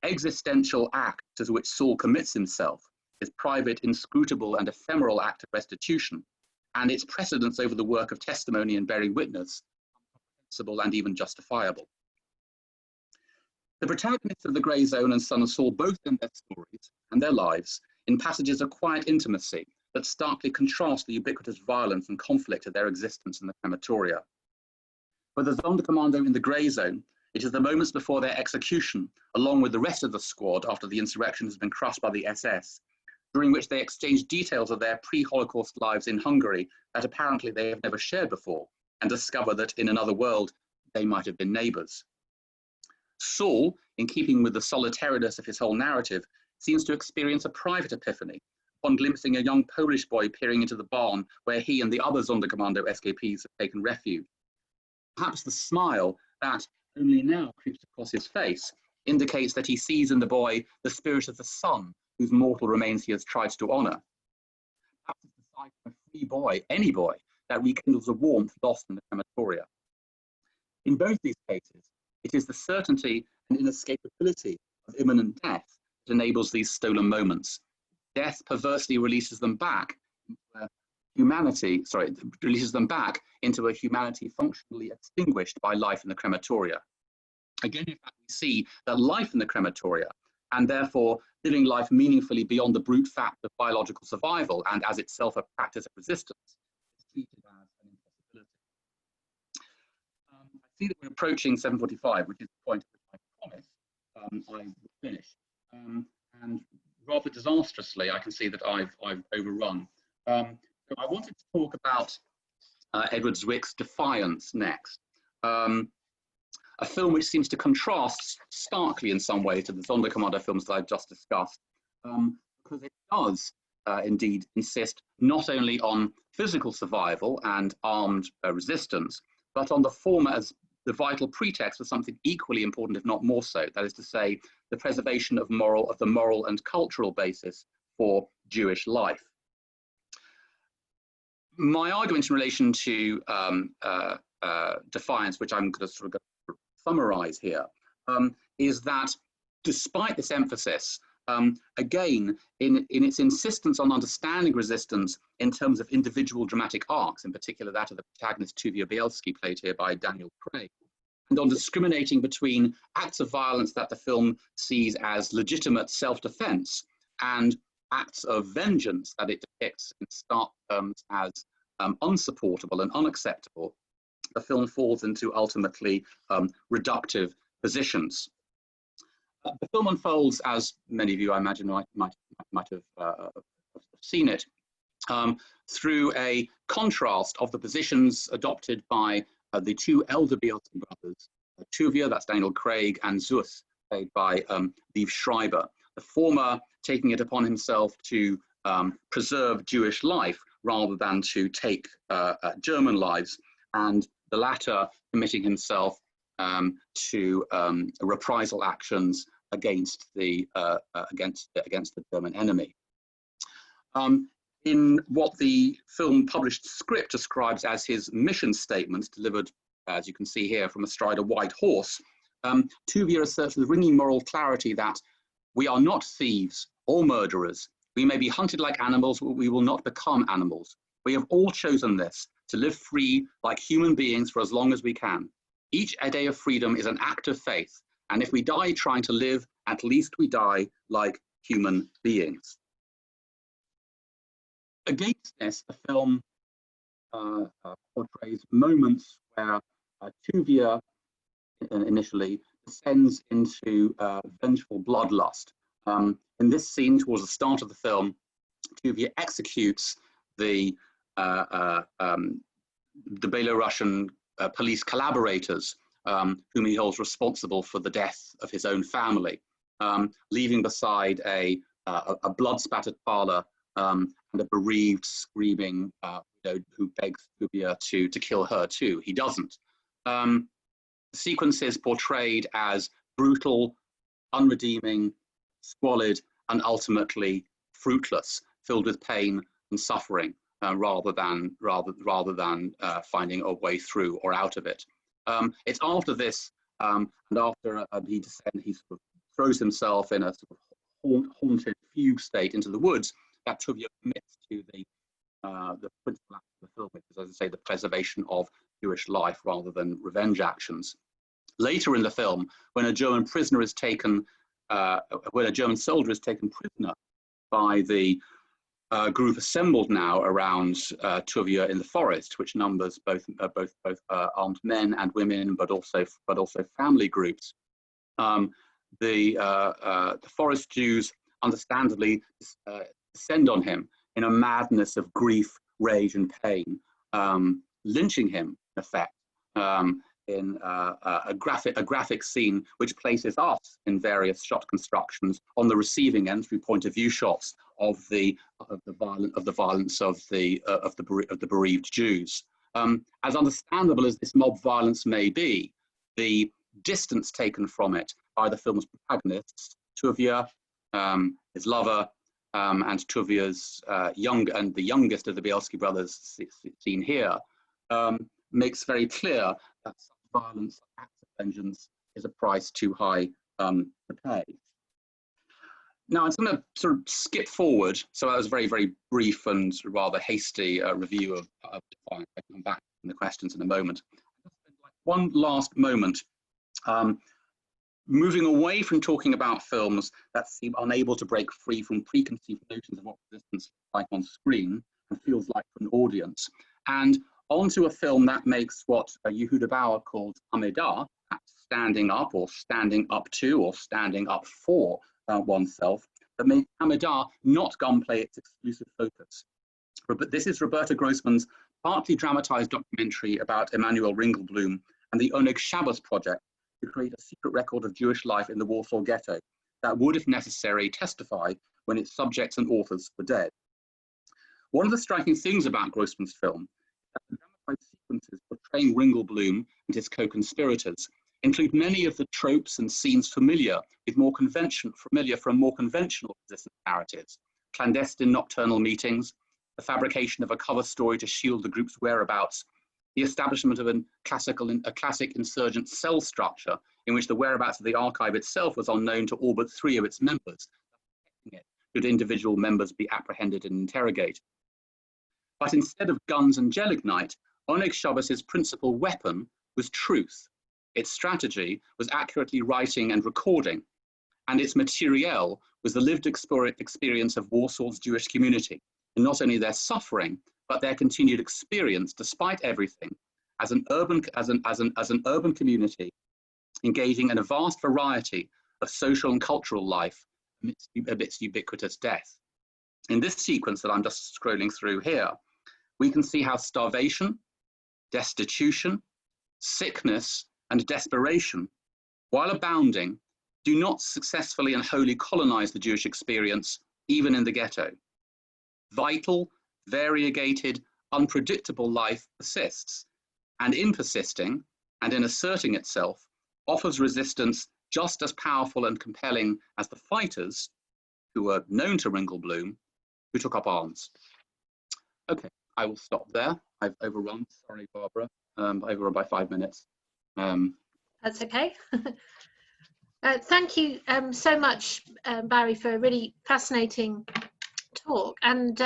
existential act to which Saul commits himself, his private, inscrutable, and ephemeral act of restitution, and its precedence over the work of testimony and bearing witness, comprehensible and even justifiable. The protagonists of The Grey Zone and Son of Saul both end their stories and their lives in passages of quiet intimacy that starkly contrast the ubiquitous violence and conflict of their existence in the crematoria. For the Sonderkommando in the Grey Zone, it is the moments before their execution, along with the rest of the squad after the insurrection has been crushed by the SS, during which they exchange details of their pre-Holocaust lives in Hungary that apparently they have never shared before, and discover that in another world they might have been neighbours. Saul, in keeping with the solitariness of his whole narrative, seems to experience a private epiphany upon glimpsing a young Polish boy peering into the barn where he and the other Sonderkommando escapees have taken refuge. Perhaps the smile that only now creeps across his face indicates that he sees in the boy the spirit of the son whose mortal remains he has tried to honour. Perhaps it's the sight of a free boy, any boy, that rekindles the warmth lost in the crematoria. In both these cases, it is the certainty and inescapability of imminent death that enables these stolen moments. Death perversely releases them back into a humanity functionally extinguished by life in the crematoria. Again, in fact, we see that life in the crematoria, and therefore living life meaningfully beyond the brute fact of biological survival and as itself a practice of resistance, is treated as an impossibility. I see that we're approaching 7:45, which is the point at which I promised I would finish. And rather disastrously, I can see that I've overrun. So I wanted to talk about Edward Zwick's Defiance next. A film which seems to contrast starkly in some way to the Sonderkommando films that I've just discussed, because it does indeed insist not only on physical survival and armed resistance, but on the former as the vital pretext for something equally important, if not more so, that is to say, the preservation of the moral and cultural basis for Jewish life. My argument in relation to Defiance, which I'm going to sort of summarize here, is that despite this emphasis, again, in its insistence on understanding resistance in terms of individual dramatic arcs, in particular that of the protagonist Tuvia Bielski, played here by Daniel Craig, and on discriminating between acts of violence that the film sees as legitimate self-defense and acts of vengeance that it depicts in stark terms as unsupportable and unacceptable, the film falls into ultimately reductive positions. The film unfolds, as many of you, I imagine, might have seen it, through a contrast of the positions adopted by the two elder Bielski brothers, Tuvia, that's Daniel Craig, and Zus, played by Liev Schreiber. The former taking it upon himself to preserve Jewish life rather than to take German lives, and the latter committing himself to reprisal actions against the German enemy. In what the film published script describes as his mission statement, delivered, as you can see here, from astride a white horse, Tuvia asserts with ringing moral clarity that we are not thieves or murderers. We may be hunted like animals, but we will not become animals. We have all chosen this, to live free like human beings for as long as we can. Each day of freedom is an act of faith, and if we die trying to live, at least we die like human beings. Against this, the film portrays moments where Tuvia initially descends into vengeful bloodlust. In this scene, towards the start of the film, Tuvia executes the Belarusian police collaborators whom he holds responsible for the death of his own family, leaving beside a blood-spattered parlor and a bereaved, screaming widow who begs Tuvia to kill her too. He doesn't. The sequence is portrayed as brutal, unredeeming, squalid, and ultimately fruitless, filled with pain and suffering, rather than finding a way through or out of it. It's after this, and after he descends, he sort of throws himself in a sort of haunted fugue state into the woods, that Tuvia commits to the principal act of the film, which is, as I say, the preservation of Jewish life rather than revenge actions. Later in the film, when a German prisoner is taken, when a German soldier is taken prisoner by the group assembled now around Tuvia in the forest, which numbers both armed men and women, but also family groups. The forest Jews understandably descend on him in a madness of grief, rage, and pain, lynching him, in effect, in a graphic scene which places us in various shot constructions on the receiving end through point of view shots of the violence of the bereaved Jews. As understandable as this mob violence may be, the distance taken from it by the film's protagonists, Tuvia, his lover, and Tuvia's the youngest of the Bielski brothers, seen here, makes very clear that such violence, acts of vengeance, is a price too high to pay. Now, I'm going to sort of skip forward. So that was a very, very brief and rather hasty review of Defiance. I'll come back to the questions in a moment. One last moment, moving away from talking about films that seem unable to break free from preconceived notions of what resistance looks like on screen and feels like for an audience, and onto a film that makes what Yehuda Bauer called Amida, standing up or standing up to or standing up for oneself, that makes Amida not gunplay its exclusive focus. But this is Roberta Grossman's partly dramatized documentary about Emanuel Ringelblum and the Oneg Shabbos project to create a secret record of Jewish life in the Warsaw Ghetto that would, if necessary, testify when its subjects and authors were dead. One of the striking things about Grossman's film is that the dramatized sequences portraying Ringelblum and his co-conspirators include many of the tropes and scenes familiar from more conventional resistance narratives: clandestine nocturnal meetings, the fabrication of a cover story to shield the group's whereabouts, the establishment of a classic insurgent cell structure in which the whereabouts of the archive itself was unknown to all but 3 of its members, should individual members be apprehended and interrogated. But instead of guns and gelignite, Oneg Shabbos's principal weapon was truth. Its strategy was accurately writing and recording, and its materiel was the lived experience of Warsaw's Jewish community, and not only their suffering, but their continued experience, despite everything, as an urban community, engaging in a vast variety of social and cultural life amidst ubiquitous death. In this sequence that I'm just scrolling through here, we can see how starvation, destitution, sickness, and desperation, while abounding, do not successfully and wholly colonize the Jewish experience, even in the ghetto. Vital, variegated, unpredictable life persists, and in persisting and in asserting itself, offers resistance just as powerful and compelling as the fighters, who were known to Ringelblum, who took up arms. Okay, I will stop there. I've overrun, sorry, Barbara, overrun by 5 minutes. That's okay. Thank you so much, Barry, for a really fascinating talk. And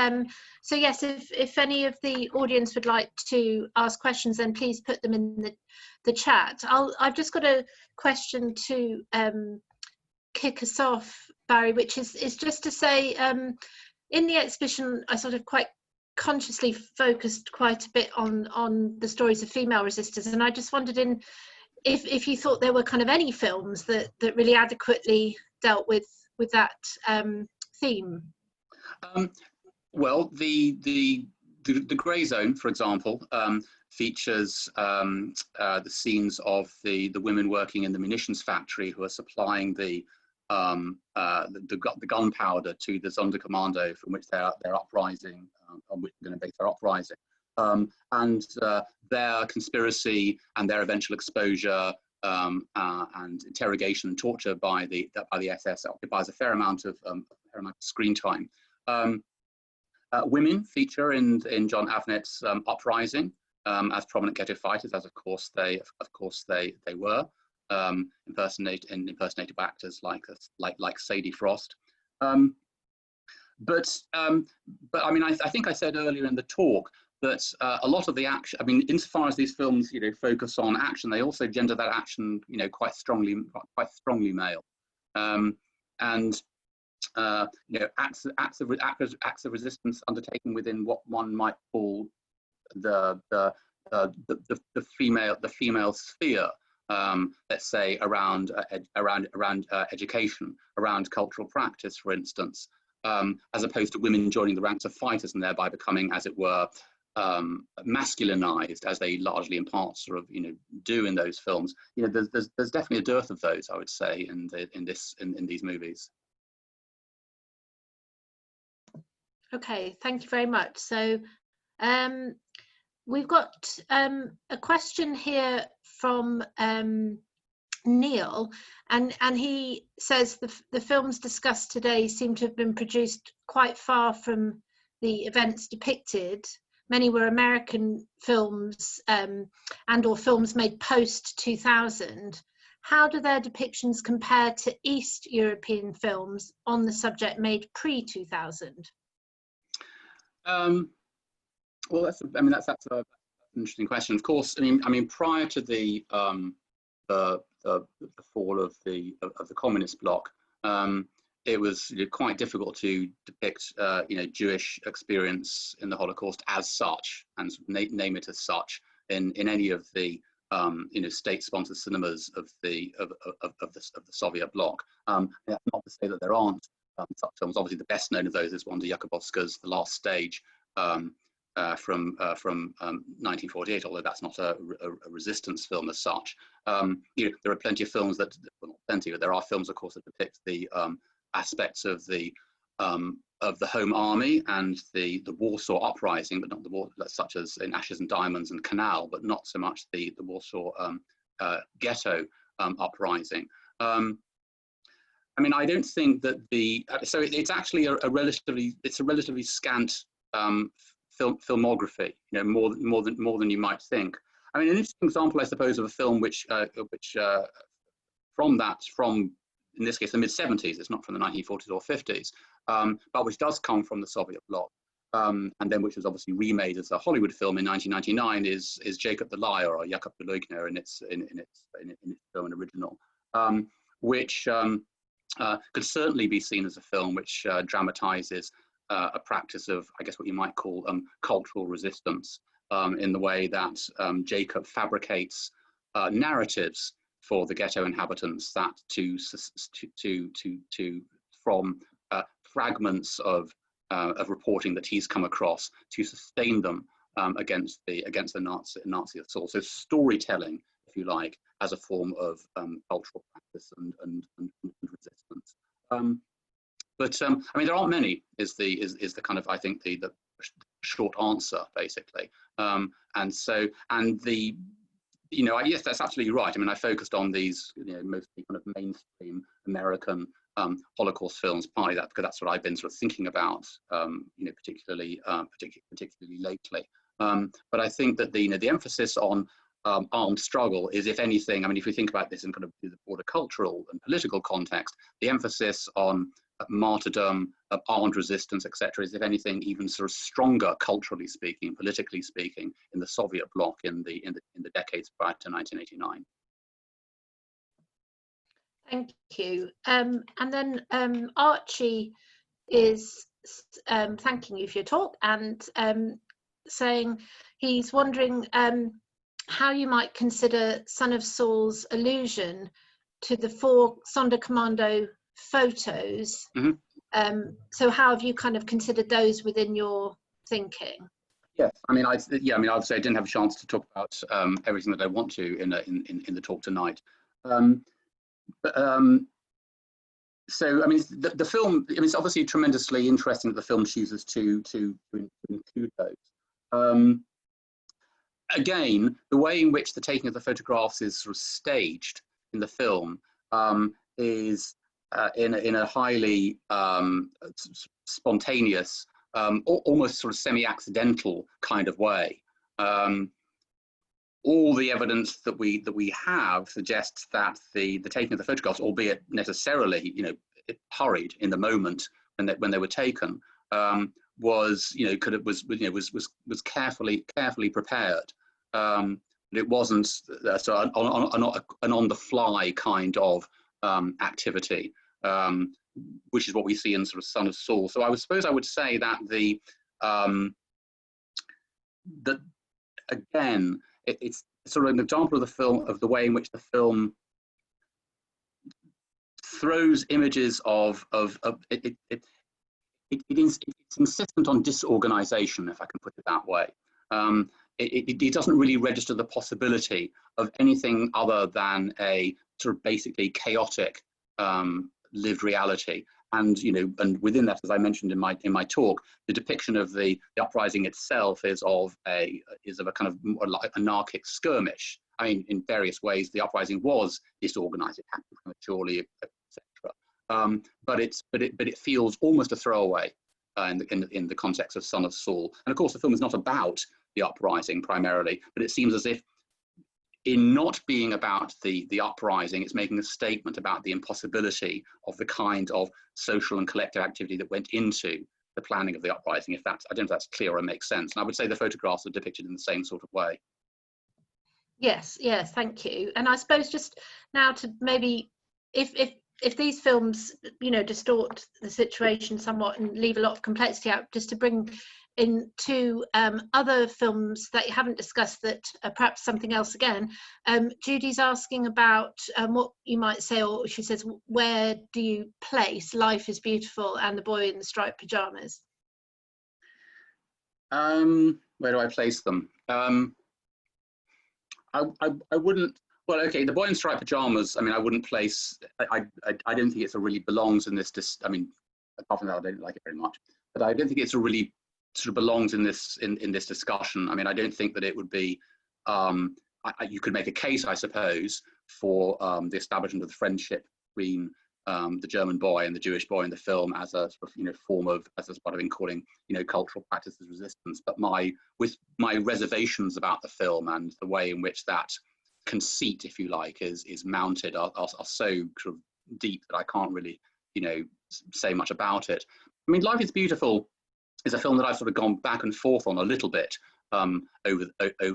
so yes, if any of the audience would like to ask questions, then please put them in the chat. I've just got a question to kick us off, Barry, which is just to say, in the exhibition, I sort of quite consciously focused quite a bit on the stories of female resistors, and I just wondered if you thought there were kind of any films that really adequately dealt with that theme. Well, the Grey Zone, for example, features the scenes of the women working in the munitions factory who are supplying the gunpowder to the Sonderkommando from which they're uprising, on which they're going to base their uprising, and their conspiracy and their eventual exposure and interrogation and torture by the SS occupies a fair amount of screen time. Women feature in John Avnet's Uprising as prominent ghetto fighters, as of course they were, impersonated by actors like Sadie Frost. But I mean, I think I said earlier in the talk that a lot of the action, I mean, insofar as these films, focus on action, they also gender that action, quite strongly male, and acts of resistance undertaken within what one might call the female sphere. Let's say around education, around cultural practice, for instance, as opposed to women joining the ranks of fighters and thereby becoming, as it were, masculinized, as they largely in part sort of do in those films. There's definitely a dearth of those, I would say, in these movies. Okay, thank you very much. So we've got a question here from Neil, and he says the films discussed today seem to have been produced quite far from the events depicted. Many were American films and or films made post 2000. How do their depictions compare to East European films on the subject made pre-2000? Well, that's an interesting question. Of course, I mean, prior to the fall of the communist bloc, it was quite difficult to depict, Jewish experience in the Holocaust as such, and name it as such, in any of the state-sponsored cinemas of the Soviet bloc. Not to say that there aren't such films. Obviously, the best known of those is Wanda Jakubowska's The Last Stage from 1948, although that's not a resistance film as such. There are plenty of films that, well, not plenty, but there are films, of course, that depict the aspects of the Home Army and the Warsaw Uprising, but not the war, such as in Ashes and Diamonds and Canal, but not so much the Warsaw Ghetto Uprising. I mean, I don't think that so it's actually a relatively scant filmography, more than you might think. I mean, an interesting example, I suppose, of a film which from in this case the mid-70s, it's not from the 1940s or 50s, but which does come from the Soviet bloc, and then which was obviously remade as a Hollywood film in 1999, is Jacob the Liar, or Jakub the Leugner in its film original, which could certainly be seen as a film which dramatizes a practice of, I guess, what you might call cultural resistance, in the way that Jacob fabricates narratives for the ghetto inhabitants that from fragments of reporting that he's come across to sustain them against the Nazi assault. So storytelling, if you like, as a form of cultural practice and resistance. But I mean, there aren't many. Is the kind of, I think, the short answer, basically. Yes, that's absolutely right. I mean, I focused on these, mostly kind of mainstream American Holocaust films, partly because that's what I've been sort of thinking about, particularly lately. But I think that the emphasis on armed struggle is, if anything, I mean, if we think about this in kind of the broader cultural and political context, the emphasis on martyrdom, armed resistance, etc., is, if anything, even sort of stronger, culturally speaking, politically speaking, in the Soviet bloc in the decades prior to 1989. Thank you. And then Archie is thanking you for your talk and saying he's wondering how you might consider Son of Saul's allusion to the 4 Sonderkommando photos. Mm-hmm. So how have you kind of considered those within your thinking? Yes, I mean, obviously I didn't have a chance to talk about everything that I want to in the talk tonight. So I mean, the film, I mean, it's obviously tremendously interesting that the film chooses to include those. Again, the way in which the taking of the photographs is sort of staged in the film is in a highly spontaneous, almost sort of semi-accidental kind of way. All the evidence that we have suggests that the taking of the photographs, albeit necessarily hurried in the moment when they were taken, was carefully prepared. It wasn't so an on the fly kind of activity, which is what we see in sort of Son of Saul. So I suppose I would say that that again, it's sort of an example of the film, of the way in which the film throws images of it's insistent on disorganization, if I can put it that way. It doesn't really register the possibility of anything other than a sort of basically chaotic lived reality. and within that, as I mentioned in my talk, the depiction of the uprising itself is of a kind of more like anarchic skirmish. I mean, in various ways, the uprising was disorganized, it happened prematurely, etc. But it feels almost a throwaway in the context of Son of Saul. And of course, the film is not about the uprising primarily, but it seems as if, in not being about the uprising, it's making a statement about the impossibility of the kind of social and collective activity that went into the planning of the uprising. I don't know if that's clear or makes sense. And I would say the photographs are depicted in the same sort of way. Yes, thank you. And I suppose just now to maybe, if these films, distort the situation somewhat and leave a lot of complexity out, just to bring in two other films that you haven't discussed that are perhaps something else again. Judy's asking about what you might say, or she says, where do you place Life is Beautiful and The Boy in the Striped Pyjamas? Where do I place them? I wouldn't. Well, okay, The Boy in Striped Pyjamas, I mean, I wouldn't place, I don't think it really belongs in this, I mean, apart from that, I don't like it very much, but I don't think it's really sort of belongs in this discussion. I mean, I don't think that it would be, you could make a case, I suppose, for the establishment of the friendship between the German boy and the Jewish boy in the film as a sort of, form of, as part of calling, cultural practice as resistance. But with my reservations about the film and the way in which that conceit, if you like, is mounted are so sort of deep that I can't really, say much about it. I mean, Life is Beautiful is a film that I've sort of gone back and forth on a little bit over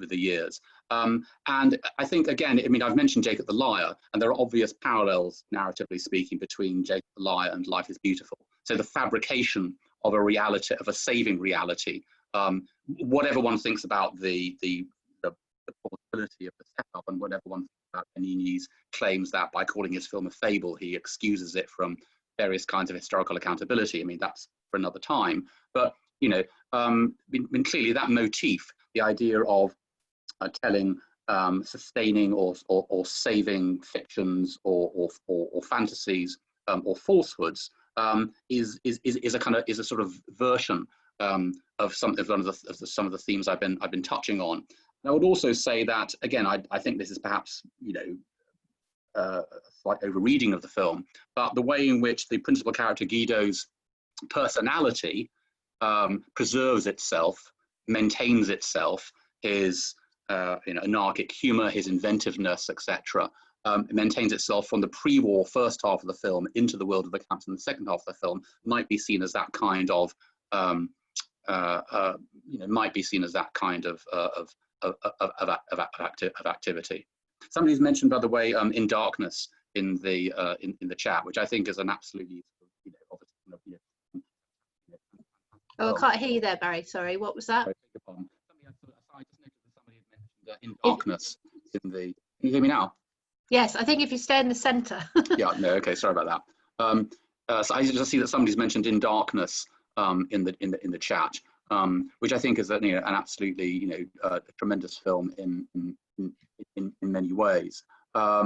the years. And I think, again, I mean, I've mentioned Jacob the Liar, and there are obvious parallels, narratively speaking, between Jacob the Liar and Life is Beautiful. So the fabrication of a reality, of a saving reality, whatever one thinks about the plausibility of the setup, and whatever one thinks about Benigni's claims that by calling his film a fable, he excuses it from various kinds of historical accountability. I mean, that's for another time. But, clearly that motif, the idea of telling sustaining or saving fictions or fantasies or falsehoods is a sort of version of some of the themes I've been touching on. And I would also say that, again, I think this is perhaps a slight overreading of the film, but the way in which the principal character Guido's personality preserves itself, maintains itself, his anarchic humor, his inventiveness, etc., maintains itself from the pre-war first half of the film into the world of the camps in the second half of the film, might be seen as that kind of activity. Somebody's mentioned, by the way, In Darkness in the chat, which I think is an absolutely, Oh, I can't hear you there, Barry. Sorry, what was that? I just noticed that somebody had mentioned In Darkness in the. Can you hear me now? Yes, I think if you stay in the centre. Yeah. No. Okay. Sorry about that. So I just see that somebody's mentioned In Darkness in the chat, which I think is an absolutely a tremendous film in many ways. I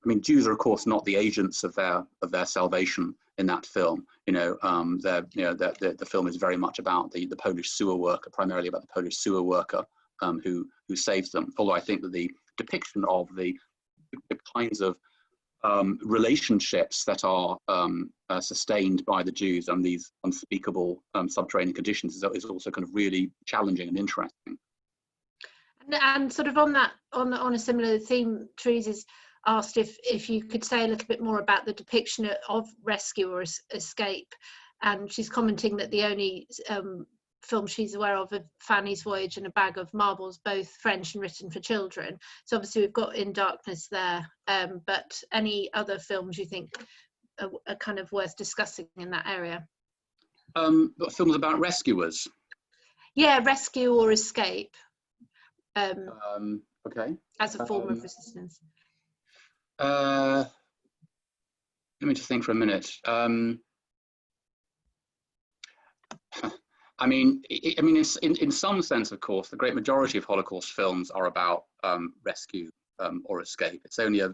mean, Jews are of course not the agents of their salvation in that film. The film is very much about the Polish sewer worker, primarily about the Polish sewer worker who saves them. Although I think that the depiction of the kinds of relationships that are sustained by the Jews and these unspeakable subterranean conditions is also kind of really challenging and interesting. And sort of on a similar theme, Therese is asked if you could say a little bit more about the depiction of rescue or escape, and she's commenting that the only film she's aware of Fanny's Voyage and A Bag of Marbles, both French and written for children. So obviously we've got In Darkness there, but any other films you think are kind of worth discussing in that area? Films about rescuers? Yeah, rescue or escape. Okay. As a form of resistance. Let me just think for a minute. I mean, in some sense, of course, the great majority of Holocaust films are about rescue or escape. It's only a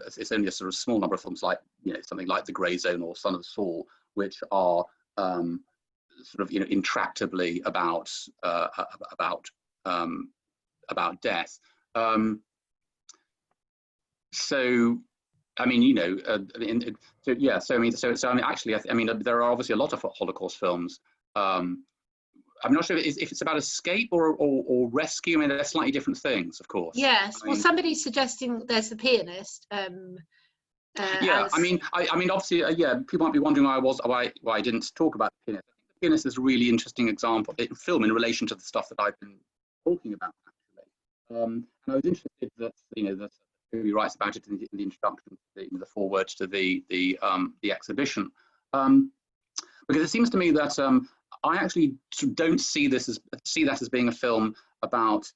sort of small number of films, like something like The Grey Zone or Son of Saul, which are sort of, intractably about death. So, I mean, actually, there are obviously a lot of Holocaust films. I'm not sure if it's about escape or rescue. I mean, they're slightly different things, of course. Yes. Well, somebody's suggesting there's the pianist. Yeah. Obviously, people might be wondering why I didn't talk about the pianist. The pianist is a really interesting example film in relation to the stuff that I've been talking about, actually. And I was interested that that he writes about it in the introduction, the foreword to the exhibition, because it seems to me that I actually don't see that as being a film about.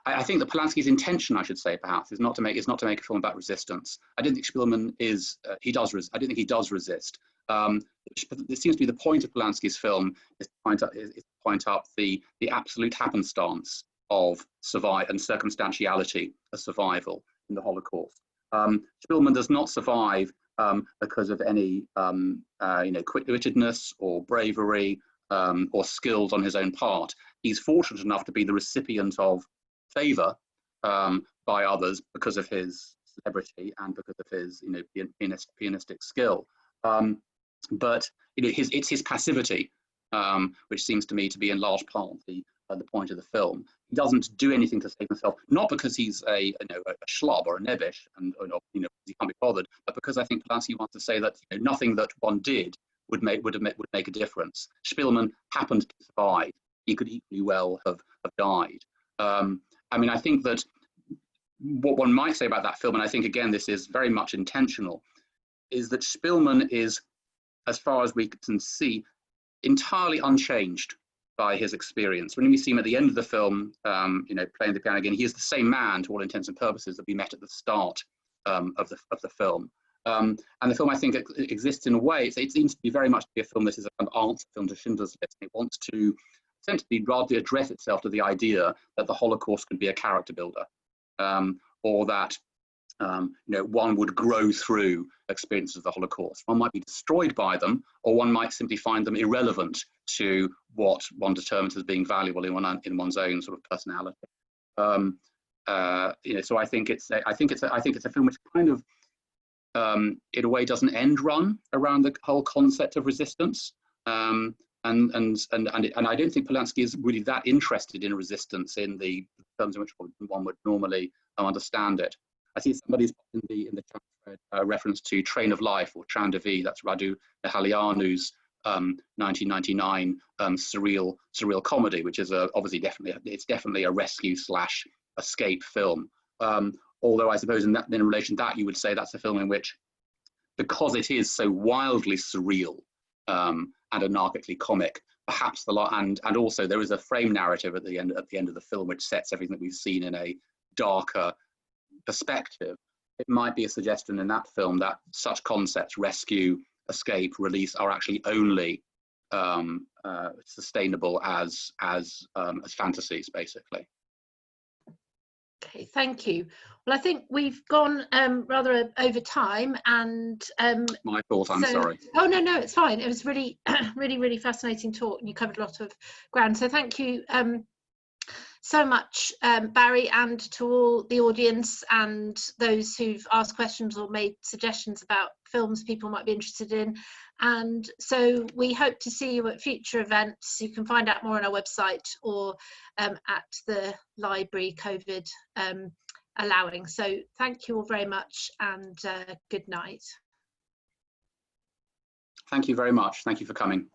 I think that Polanski's intention, I should say, perhaps, is not to make a film about resistance. I don't think Spielman is. I don't think he does resist. It seems to be the point of Polanski's film is to point up the absolute happenstance of survival and circumstantiality of survival in the Holocaust. Spielman does not survive because of any quick-wittedness or bravery or skills on his own part. He's fortunate enough to be the recipient of favour by others because of his celebrity and because of his pianistic skill. But it's his passivity which seems to me to be in large part the point of the film. He doesn't do anything to save himself, not because he's a schlub or a nebbish and he can't be bothered, but because I think Polanski wants to say that nothing that one did would make a difference. Spielman happened to survive. He could equally well have died. I think that what one might say about that film, and I think again this is very much intentional, is that Spielman is, as far as we can see, entirely unchanged by his experience. When we see him at the end of the film, playing the piano again, he is the same man to all intents and purposes that we met at the start of the film. And the film, I think, exists in a way. It seems to be very much to be a film that is an answer film to Schindler's List. It wants to essentially rather address itself to the idea that the Holocaust can be a character builder, or that one would grow through experiences of the Holocaust. One might be destroyed by them, or one might simply find them irrelevant to what one determines as being valuable in one's own sort of personality. So I think it's a film which kind of, in a way, doesn't end run around the whole concept of resistance. And I don't think Polanski is really that interested in resistance in the terms in which one would normally understand it. I see somebody's in the chat thread reference to Train of Life or Train de Vie. That's Radu Nehalianu's 1999 surreal comedy, which is definitely a rescue / escape film. Although I suppose in relation to that, you would say that's a film in which, because it is so wildly surreal and anarchically comic, perhaps and also there is a frame narrative at the end of the film which sets everything that we've seen in a darker perspective. It might be a suggestion in that film that such concepts, rescue, escape, release, are actually only sustainable as fantasies, basically. Okay, thank you. Well, I think we've gone rather over time, and my fault. I'm sorry. Oh no, it's fine. It was really, really fascinating talk, and you covered a lot of ground. So thank you so much, Barry, and to all the audience and those who've asked questions or made suggestions about films people might be interested in. And so we hope to see you at future events. You can find out more on our website or at the library, COVID allowing. So thank you all very much, and good night. Thank you very much. Thank you for coming.